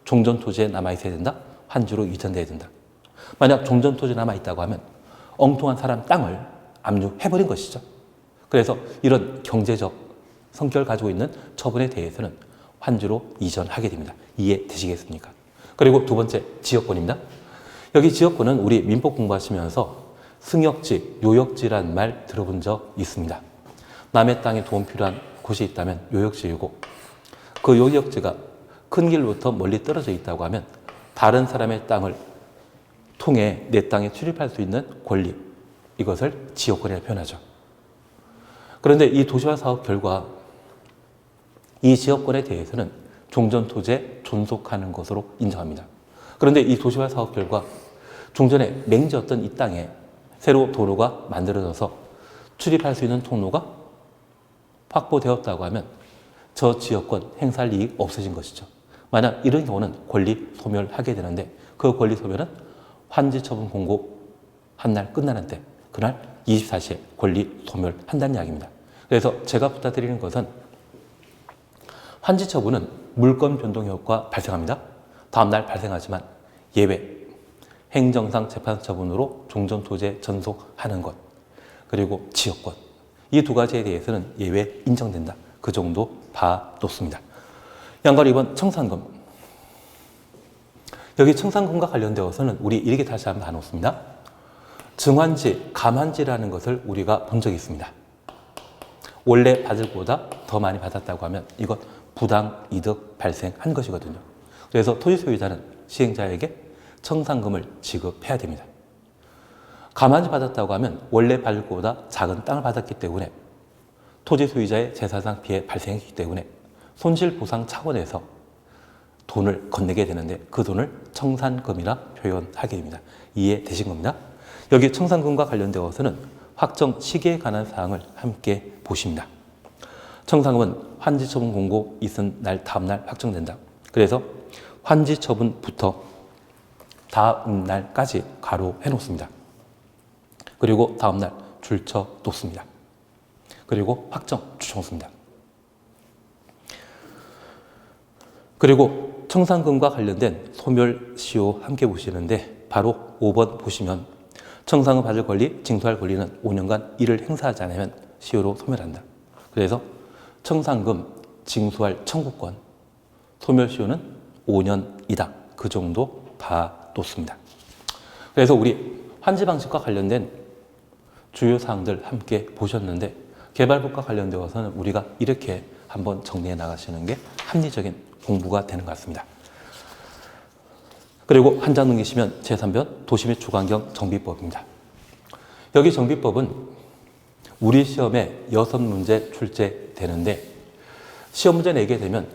Speaker 1: 종전 토지에 남아있어야 된다, 환지로 이전돼야 된다. 만약 종전 토지에 남아있다고 하면 엉뚱한 사람 땅을 압류해버린 것이죠. 그래서 이런 경제적 성격을 가지고 있는 처분에 대해서는 환지로 이전하게 됩니다. 이해되시겠습니까? 그리고 두 번째, 지역권입니다. 여기 지역권은 우리 민법 공부하시면서 승역지, 요역지란 말 들어본 적 있습니다. 남의 땅에 도움 필요한 곳이 있다면 요역지이고 그 요역지가 큰 길로부터 멀리 떨어져 있다고 하면 다른 사람의 땅을 통해 내 땅에 출입할 수 있는 권리, 이것을 지역권이라고 표현하죠. 그런데 이 도시화 사업 결과 이 지역권에 대해서는 종전 토지에 존속하는 것으로 인정합니다. 그런데 이 도시화 사업 결과 종전에 맹지였던 이 땅에 새로 도로가 만들어져서 출입할 수 있는 통로가 확보되었다고 하면 저 지역권 행사할 이익 없어진 것이죠. 만약 이런 경우는 권리 소멸하게 되는데 그 권리 소멸은 환지 처분 공고 한 날 끝나는 때, 그날 24시에 권리 소멸한다는 이야기입니다. 그래서 제가 부탁드리는 것은 환지 처분은 물권 변동 효과 발생합니다. 다음날 발생하지만 예외, 행정상 재판 처분으로 종전 토지에 전속하는 것, 그리고 지역권, 이 두 가지에 대해서는 예외 인정된다. 그 정도 봐놓습니다. 양가로 2번 청산금. 여기 청산금과 관련되어서는 우리 이렇게 다시 한번 봐놓습니다. 증환지, 감환지라는 것을 우리가 본 적이 있습니다. 원래 받을 것보다 더 많이 받았다고 하면 이건 부당 이득 발생한 것이거든요. 그래서 토지 소유자는 시행자에게 청산금을 지급해야 됩니다. 감환지 받았다고 하면 원래 받을 것보다 작은 땅을 받았기 때문에 토지 소유자의 재산상 피해 발생했기 때문에 손실보상 차원에서 돈을 건네게 되는데 그 돈을 청산금이라 표현하게 됩니다. 이해되신 겁니다. 여기 청산금과 관련되어서는 확정 시기에 관한 사항을 함께 보십니다. 청산금은 환지처분 공고 있은 날 다음날 확정된다. 그래서 환지처분부터 다음 날까지 가로해 놓습니다. 그리고 다음날 줄쳐 놓습니다. 그리고 확정 추첨습니다. 그리고 청산금과 관련된 소멸시효 함께 보시는데 바로 5번 보시면 청산금 받을 권리, 징수할 권리는 5년간 이를 행사하지 않으면 시효로 소멸한다. 그래서 청산금, 징수할 청구권, 소멸시효는 5년이다. 그 정도 봐놓습니다. 그래서 우리 환지방식과 관련된 주요 사항들 함께 보셨는데 개발법과 관련되어서는 우리가 이렇게 한번 정리해 나가시는 게 합리적인 공부가 되는 것 같습니다. 그리고 한 장 넘기시면 제3편 도시 및 주거환경 정비법입니다. 여기 정비법은 우리 시험에 6문제 출제되는데 시험 문제 내게 되면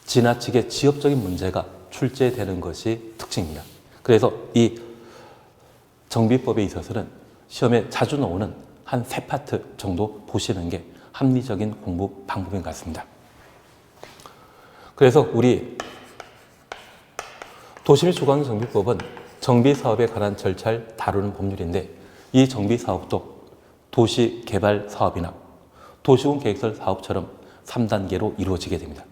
Speaker 1: 지나치게 지역적인 문제가 출제되는 것이 특징입니다. 그래서 이 정비법에 있어서는 시험에 자주 나오는 한 3파트 정도 보시는 게 합리적인 공부 방법인 것 같습니다. 그래서 우리 도시 및 주거환경 정비법은 정비사업에 관한 절차를 다루는 법률인데 이 정비사업도 도시개발사업이나 도시군계획설 사업처럼 3단계로 이루어지게 됩니다.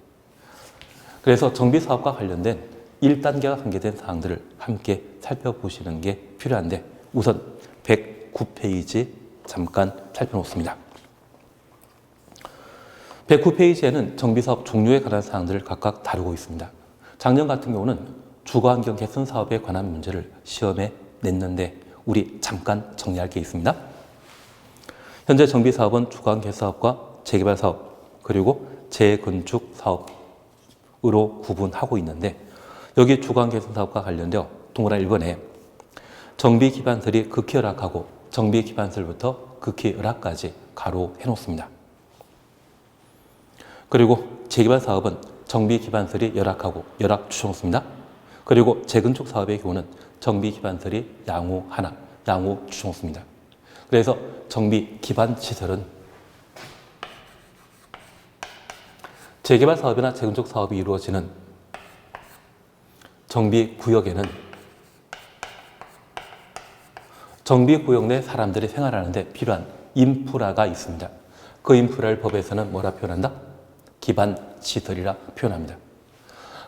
Speaker 1: 그래서 정비사업과 관련된 1단계와 관계된 사항들을 함께 살펴보시는 게 필요한데 우선 109페이지 잠깐 살펴놓습니다. 109페이지에는 정비사업 종류에 관한 사항들을 각각 다루고 있습니다. 작년 같은 경우는 주거환경 개선 사업에 관한 문제를 시험에 냈는데 우리 잠깐 정리할 게 있습니다. 현재 정비사업은 주거환경 개선 사업과 재개발 사업 그리고 재건축 사업으로 구분하고 있는데 여기 주거환경 개선 사업과 관련되어 동그라미 1번에 정비기반설이 극히 열악하고 정비기반설부터 극히 열악까지 가로 해놓습니다. 그리고 재개발 사업은 정비기반설이 열악하고 열악 주셔놓습니다. 그리고 재건축 사업의 경우는 정비기반설이 양호 하나, 양호 주셔놓습니다. 그래서 정비기반시설은 재개발 사업이나 재건축 사업이 이루어지는 정비구역에는 정비구역 내 사람들이 생활하는데 필요한 인프라가 있습니다. 그 인프라를 법에서는 뭐라 표현한다? 기반시설이라 표현합니다.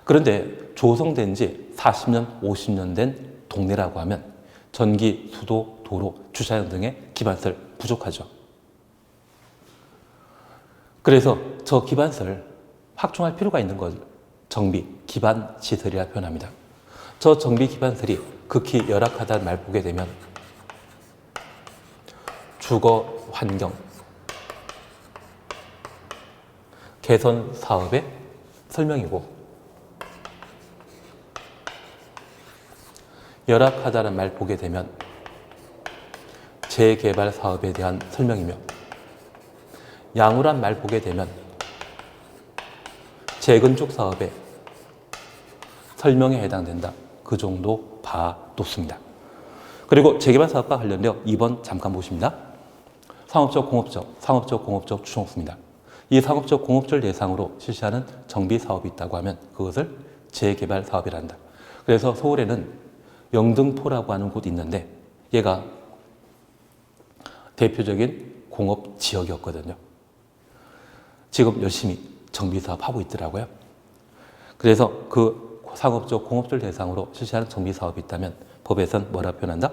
Speaker 1: 그런데 조성된 지 40년, 50년 된 동네라고 하면 전기, 수도, 도로, 주차장 등의 기반시설 부족하죠. 그래서 저 기반시설 확충할 필요가 있는 것 정비, 기반시설이라 표현합니다. 저 정비 기반시설이 극히 열악하다는 말 보게 되면 주거 환경 개선 사업의 설명이고 열악하다는 말 보게 되면 재개발 사업에 대한 설명이며 양호란 말 보게 되면 재건축 사업의 설명에 해당된다. 그 정도 봐놓습니다. 그리고 재개발 사업과 관련되어 2번 잠깐 보십니다. 상업적, 공업적, 상업적, 공업적 추정수입니다. 이 상업적, 공업적 대상으로 실시하는 정비 사업이 있다고 하면 그것을 재개발 사업이란다. 그래서 서울에는 영등포라고 하는 곳이 있는데 얘가 대표적인 공업 지역이었거든요. 지금 열심히 정비 사업 하고 있더라고요. 그래서 그 상업적, 공업적 대상으로 실시하는 정비 사업이 있다면 법에선 뭐라 표현한다?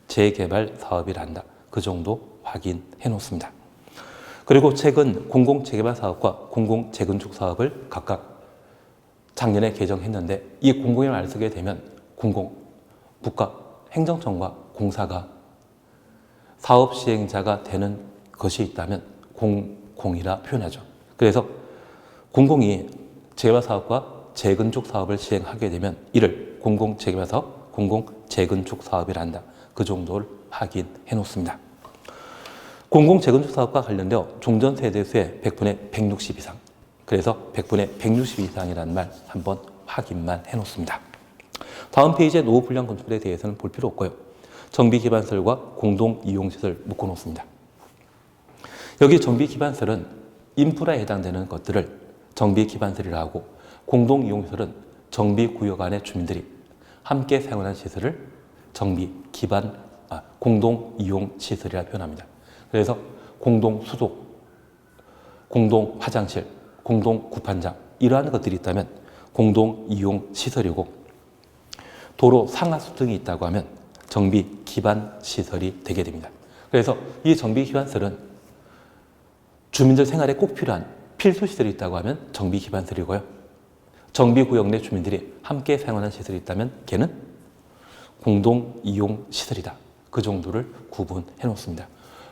Speaker 1: 재개발 사업이란다. 그 정도 확인해 놓습니다. 그리고 최근 공공재개발 사업과 공공재건축 사업을 각각 작년에 개정했는데 이 공공의 말을 쓰게 되면 국가 행정청과 공사가 사업 시행자가 되는 것이 있다면 공이라 표현하죠. 그래서 공공이 재개발 사업과 재건축 사업을 시행하게 되면 이를 공공재개발 사업, 공공재건축 사업이란다. 그 정도를 확인해 놓습니다. 공공재건축 사업과 관련되어 종전세대수의 100분의 160 이상, 그래서 100분의 160 이상이라는 말 한번 확인만 해 놓습니다. 다음 페이지에 노후불량 건축물에 대해서는 볼 필요 없고요. 정비기반설과 공동이용시설 묶어 놓습니다. 여기 정비기반설은 인프라에 해당되는 것들을 정비기반설이라 하고 공동이용시설은 정비구역 안의 주민들이 함께 사용하는 시설을 공동이용시설이라 표현합니다. 그래서 공동수도, 공동화장실, 공동구판장, 이러한 것들이 있다면 공동 이용 시설이고, 도로 상하수 등이 있다고 하면 정비 기반 시설이 되게 됩니다. 그래서 이 정비 기반 시설은 주민들 생활에 꼭 필요한 필수 시설이 있다고 하면 정비 기반 시설이고요. 정비 구역 내 주민들이 함께 사용하는 시설이 있다면 걔는 공동 이용 시설이다. 그 정도를 구분해 놓습니다.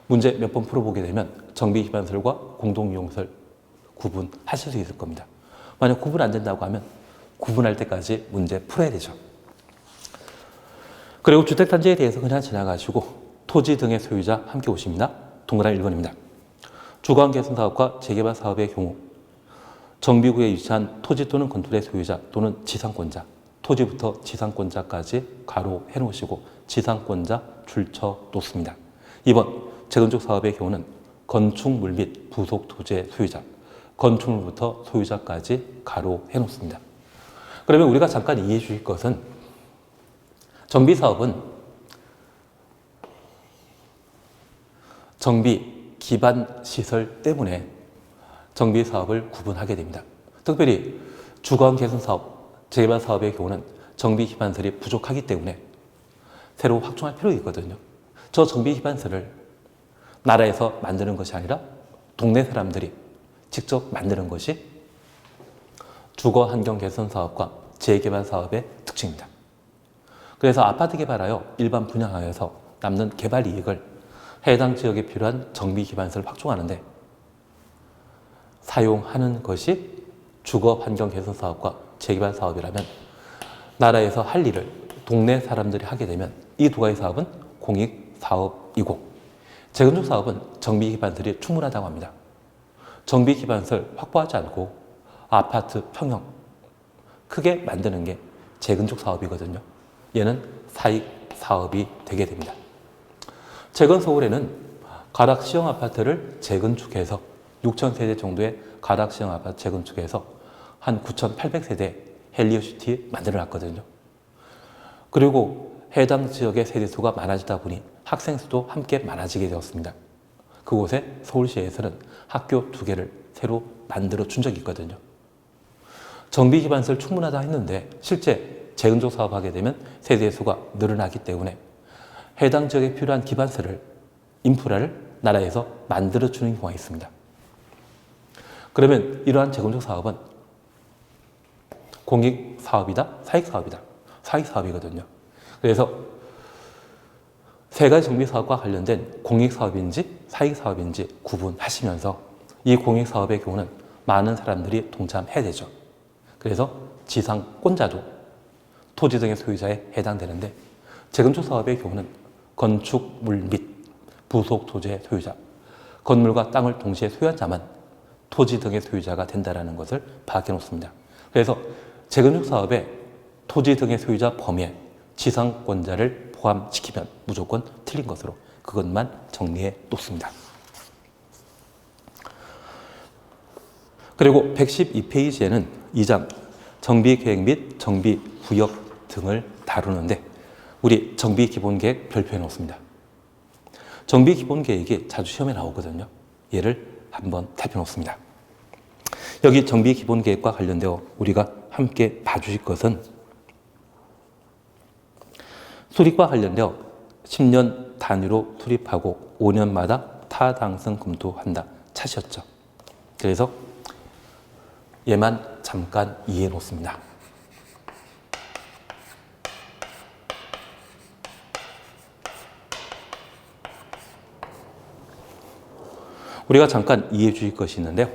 Speaker 1: 문제 몇 번 풀어보게 되면 정비 기반 시설과 공동 이용 시설 구분하실 수 있을 겁니다. 만약 구분 안 된다고 하면 구분할 때까지 문제 풀어야 되죠. 그리고 주택단지에 대해서 그냥 지나가시고 토지 등의 소유자 함께 오십니다. 동그라미 1번입니다. 주거환 개선 사업과 재개발 사업의 경우 정비구에 위치한 토지 또는 건물의 소유자 또는 지상권자, 토지부터 지상권자까지 가로 해놓으시고 지상권자 줄쳐 놓습니다. 2번 재건축 사업의 경우는 건축물 및 부속 토지의 소유자, 건축물부터 소유자까지 가로 해놓습니다. 그러면 우리가 잠깐 이해해 주실 것은 정비사업은 정비 기반 시설 때문에 정비사업을 구분하게 됩니다. 특별히 주거환 개선 사업, 재개발 사업의 경우는 정비 기반시설이 부족하기 때문에 새로 확충할 필요가 있거든요. 저 정비 기반시설을 나라에서 만드는 것이 아니라 동네 사람들이 직접 만드는 것이 주거 환경 개선 사업과 재개발 사업의 특징입니다. 그래서 아파트 개발하여 일반 분양하여서 남는 개발 이익을 해당 지역에 필요한 정비 기반시설을 확충하는데 사용하는 것이 주거 환경 개선 사업과 재개발 사업이라면, 나라에서 할 일을 동네 사람들이 하게 되면 이 두 가지 사업은 공익 사업이고, 재건축 사업은 정비 기반시설이 충분하다고 합니다. 정비 기반시설 확보하지 않고 아파트 평형 크게 만드는 게 재건축 사업이거든요. 얘는 사익 사업이 되게 됩니다. 최근 서울에는 가락시형 아파트를 재건축해서 6,000세대 정도의 가락시형 아파트 재건축해서 한 9,800세대 헬리오시티 만들어 놨거든요. 그리고 해당 지역의 세대수가 많아지다 보니 학생 수도 함께 많아지게 되었습니다. 그곳에 서울시에서는 학교 2개를 새로 만들어 준 적이 있거든요. 정비 기반시설 충분하다 했는데 실제 재건축 사업하게 되면 세대 수가 늘어나기 때문에 해당 지역에 필요한 기반시설을, 인프라를 나라에서 만들어 주는 경우가 있습니다. 그러면 이러한 재건축 사업은 공익 사업이다, 사익 사업이다. 사익 사업이거든요. 그래서 세 가지 정비 사업과 관련된 공익 사업인지 사익 사업인지 구분하시면서 이 공익 사업의 경우는 많은 사람들이 동참해야 되죠. 그래서 지상권자도 토지 등의 소유자에 해당되는데, 재건축 사업의 경우는 건축물 및 부속 토지의 소유자, 건물과 땅을 동시에 소유한 자만 토지 등의 소유자가 된다는 것을 파악해 놓습니다. 그래서 재건축 사업에 토지 등의 소유자 범위에 지상권자를 포함시키면 무조건 틀린 것으로 그것만 정리해 놓습니다. 그리고 112페이지에는 2장 정비계획 및 정비구역 등을 다루는데, 우리 정비기본계획 별표해 놓습니다. 정비기본계획이 자주 시험에 나오거든요. 얘를 한번 살펴 놓습니다. 여기 정비기본계획과 관련되어 우리가 함께 봐주실 것은 수립과 관련되어 10년 단위로 수립하고 5년마다 타당성 검토한다 차시였죠. 그래서 얘만 잠깐 이해해 놓습니다. 우리가 잠깐 이해해 주실 것이 있는데요.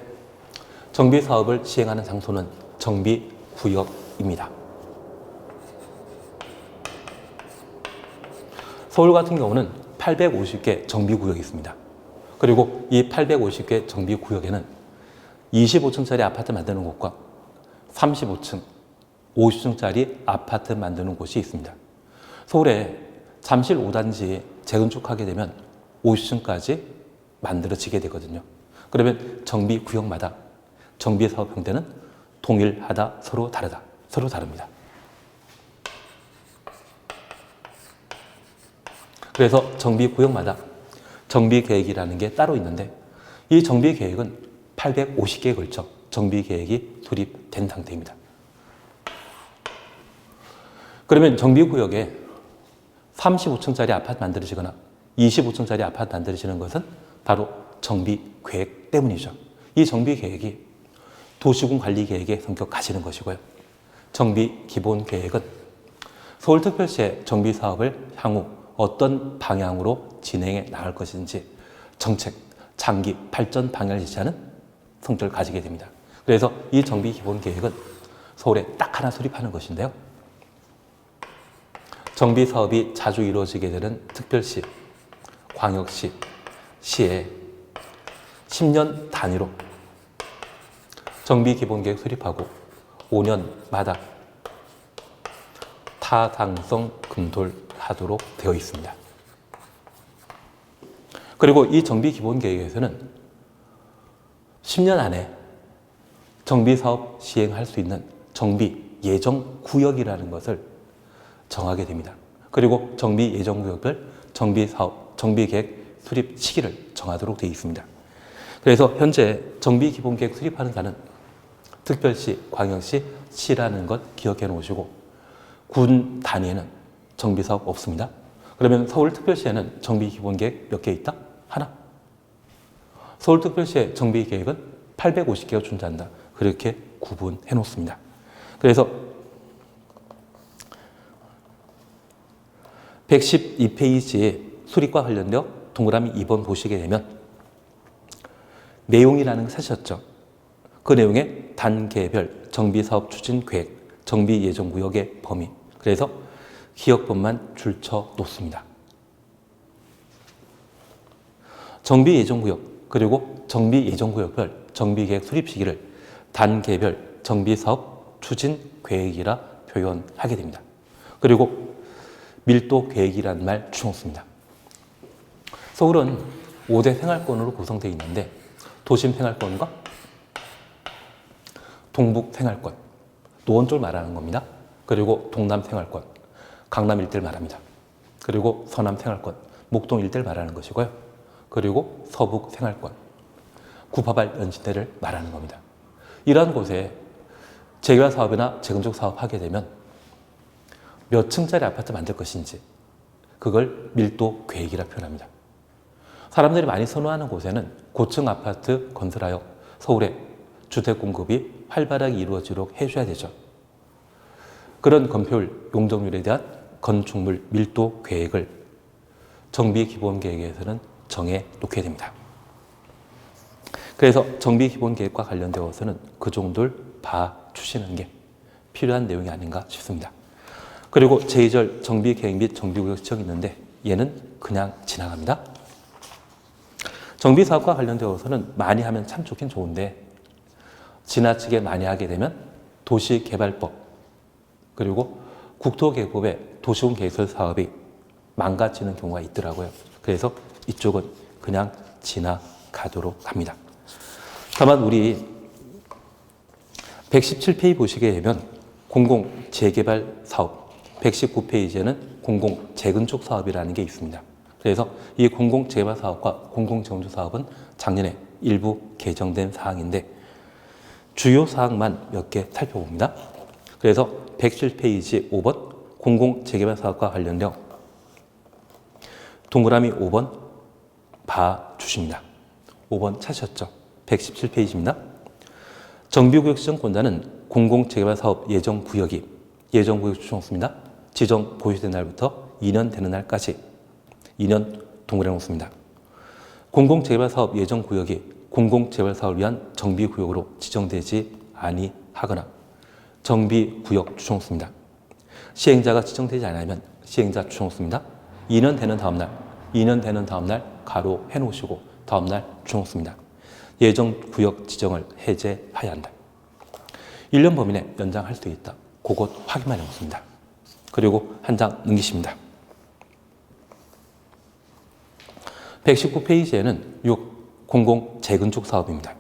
Speaker 1: 정비 사업을 시행하는 장소는 정비구역입니다. 서울 같은 경우는 850개 정비구역이 있습니다. 그리고 이 850개 정비구역에는 25층짜리 아파트 만드는 곳과 35층, 50층짜리 아파트 만드는 곳이 있습니다. 서울에 잠실 5단지 재건축하게 되면 50층까지 만들어지게 되거든요. 그러면 정비구역마다 정비사업 형태는 동일하다, 서로 다르다, 서로 다릅니다. 그래서 정비구역마다 정비계획이라는 게 따로 있는데, 이 정비계획은 850개에 걸쳐 정비계획이 수립된 상태입니다. 그러면 정비구역에 35층짜리 아파트 만들어지거나 25층짜리 아파트 만들어지는 것은 바로 정비계획 때문이죠. 이 정비계획이 도시군관리계획의 성격 가지는 것이고요. 정비기본계획은 서울특별시의 정비사업을 향후 어떤 방향으로 진행해 나갈 것인지 정책, 장기 발전 방향을 제시하는 성격을 가지게 됩니다. 그래서 이 정비기본계획은 서울에 딱 하나 수립하는 것인데요. 정비사업이 자주 이루어지게 되는 특별시, 광역시, 시에 10년 단위로 정비기본계획 수립하고 5년마다 타당성 검토하도록 되어 있습니다. 그리고 이 정비기본계획에서는 10년 안에 정비사업 시행할 수 있는 정비예정구역이라는 것을 정하게 됩니다. 그리고 정비예정구역별 정비사업, 정비계획 수립 시기를 정하도록 되어 있습니다. 그래서 현재 정비기본계획 수립하는 자는 특별시, 광역시, 시라는 것 기억해 놓으시고 군 단위에는 정비사업 없습니다. 그러면 서울특별시에는 정비기본계획 몇 개 있다? 하나. 서울특별시의 정비계획은 850개가 존재한다. 그렇게 구분해 놓습니다. 그래서 112페이지의 수립과 관련되어 동그라미 2번 보시게 되면 내용이라는 걸 사셨죠. 그 내용에 단계별 정비사업 추진계획, 정비예정구역의 범위, 그래서 기억법만 줄쳐 놓습니다. 정비예정구역 그리고 정비예정구역별 정비계획 수립 시기를 단계별 정비사업 추진계획이라 표현하게 됩니다. 그리고 밀도계획이라는 말 줄여놓습니다. 서울은 5대 생활권으로 구성되어 있는데 도심 생활권과 동북 생활권, 노원 쪽 말하는 겁니다. 그리고 동남 생활권, 강남 일대를 말합니다. 그리고 서남 생활권, 목동 일대를 말하는 것이고요. 그리고 서북 생활권, 구파발 연신대를 말하는 겁니다. 이러한 곳에 재개발 사업이나 재건축 사업 하게 되면 몇 층짜리 아파트 만들 것인지 그걸 밀도 계획이라 표현합니다. 사람들이 많이 선호하는 곳에는 고층 아파트 건설하여 서울에 주택 공급이 활발하게 이루어지도록 해줘야 되죠. 그런 건폐율, 용적률에 대한 건축물 밀도 계획을 정비기본계획에서는 정해 놓게 됩니다. 그래서 정비기본계획과 관련되어서는 그 정도를 봐주시는 게 필요한 내용이 아닌가 싶습니다. 그리고 제2절 정비계획 및 정비구역 지정이 있는데 얘는 그냥 지나갑니다. 정비사업과 관련되어서는 많이 하면 참 좋긴 좋은데 지나치게 많이 하게 되면 도시개발법 그리고 국토계획법의 도시군 개설 사업이 망가지는 경우가 있더라고요. 그래서 이쪽은 그냥 지나가도록 합니다. 다만 우리 117페이지 보시게 되면 공공재개발 사업, 119페이지에는 공공재건축 사업이라는 게 있습니다. 그래서 이 공공재개발 사업과 공공재건축 사업은 작년에 일부 개정된 사항인데 주요 사항만 몇 개 살펴봅니다. 그래서 117페이지 5번 공공재개발 사업과 관련되어 동그라미 5번 봐주십니다. 5번 찾으셨죠? 117페이지입니다. 정비구역 지정권자는 공공재개발 사업 예정구역이 예정구역 추정수입니다. 지정 보유된 날부터 2년 되는 날까지 2년 동그라미 놓습니다. 공공재개발 사업 예정구역이 공공재개발 사업을 위한 정비구역으로 지정되지 아니하거나 정비구역 추정수입니다. 시행자가 지정되지 않으면 시행자 추정수입니다. 2년 되는 다음 날 가로 해놓으시고 다음 날 추정수입니다. 예정구역 지정을 해제해야 한다. 1년 범위 내 연장할 수 있다. 그것 확인만 해놓습니다. 그리고 한 장 넘기십니다. 119페이지에는 6. 공공재건축 사업입니다.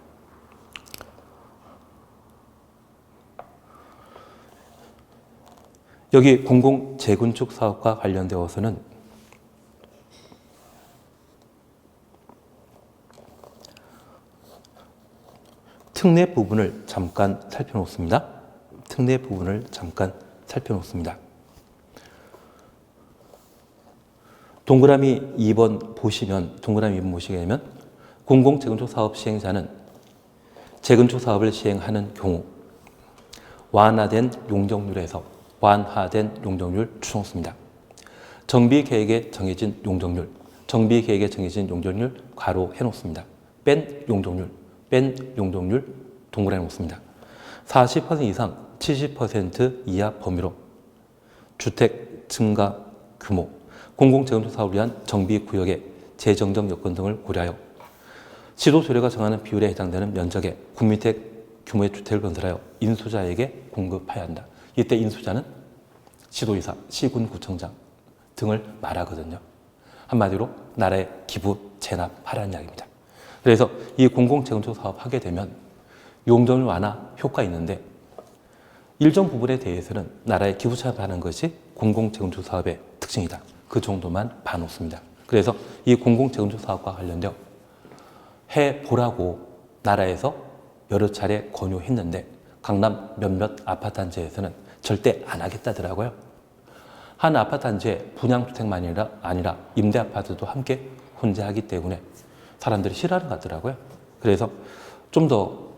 Speaker 1: 여기 공공재건축 사업과 관련되어서는 특례 부분을 잠깐 살펴놓습니다. 특례 부분을 잠깐 살펴놓습니다. 동그라미 2번 보시면, 동그라미 2번 보시게 되면 공공재건축 사업 시행자는 재건축 사업을 시행하는 경우 완화된 용적률에서 완화된 용적률 추정수입니다. 정비계획에 정해진 용적률, 정비계획에 정해진 용적률 괄호 해놓습니다. 뺀 용적률 동그라미 놓습니다. 40% 이상 70% 이하 범위로 주택 증가 규모, 공공재건축 사업을 위한 정비구역의 재정적 여건 등을 고려하여 시도조례가 정하는 비율에 해당되는 면적의 군민택 규모의 주택을 건설하여 인수자에게 공급해야 한다. 이때 인수자는 시도의사, 시군구청장 등을 말하거든요. 한마디로 나라에 기부, 체납하라는 이야기입니다. 그래서 이 공공재건축 사업 하게 되면 용적률 완화 효과 있는데 일정 부분에 대해서는 나라에 기부, 체납하는 것이 공공재건축 사업의 특징이다. 그 정도만 봐놓습니다. 그래서 이 공공재건축 사업과 관련되어 해보라고 나라에서 여러 차례 권유했는데 강남 몇몇 아파트 단지에서는 절대 안 하겠다더라고요. 한 아파트 단지에 분양주택만이 아니라 임대아파트도 함께 혼재하기 때문에 사람들이 싫어하는 것 같더라고요. 그래서 좀 더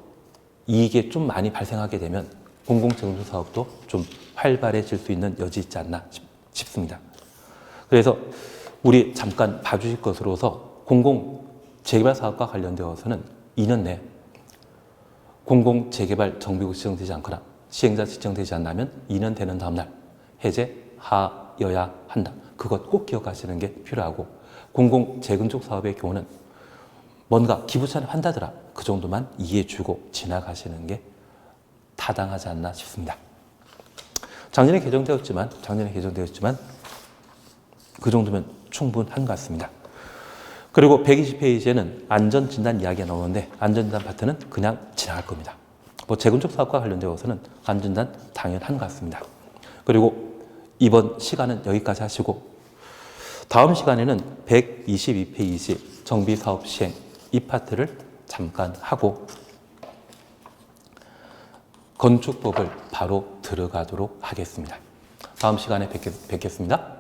Speaker 1: 이익이 좀 많이 발생하게 되면 공공재건축 사업도 좀 활발해질 수 있는 여지 있지 않나 싶습니다. 그래서 우리 잠깐 봐주실 것으로서 공공재개발 사업과 관련되어서는 2년 내 공공재개발 정비구 지정되지 않거나 시행자 지정되지 않다면 2년 되는 다음 날 해제하여야 한다. 그것 꼭 기억하시는 게 필요하고 공공재건축 사업의 경우는 뭔가 기부차는 한다더라. 그 정도만 이해해주고 지나가시는 게 타당하지 않나 싶습니다. 작년에 개정되었지만 그 정도면 충분한 것 같습니다. 그리고 120페이지에는 안전진단 이야기가 나오는데 안전진단 파트는 그냥 지나갈 겁니다. 뭐 재건축 사업과 관련되어서는 안전진단 당연한 것 같습니다. 그리고 이번 시간은 여기까지 하시고 다음 시간에는 122페이지 정비사업 시행 이 파트를 잠깐 하고 건축법을 바로 들어가도록 하겠습니다. 다음 시간에 뵙겠습니다.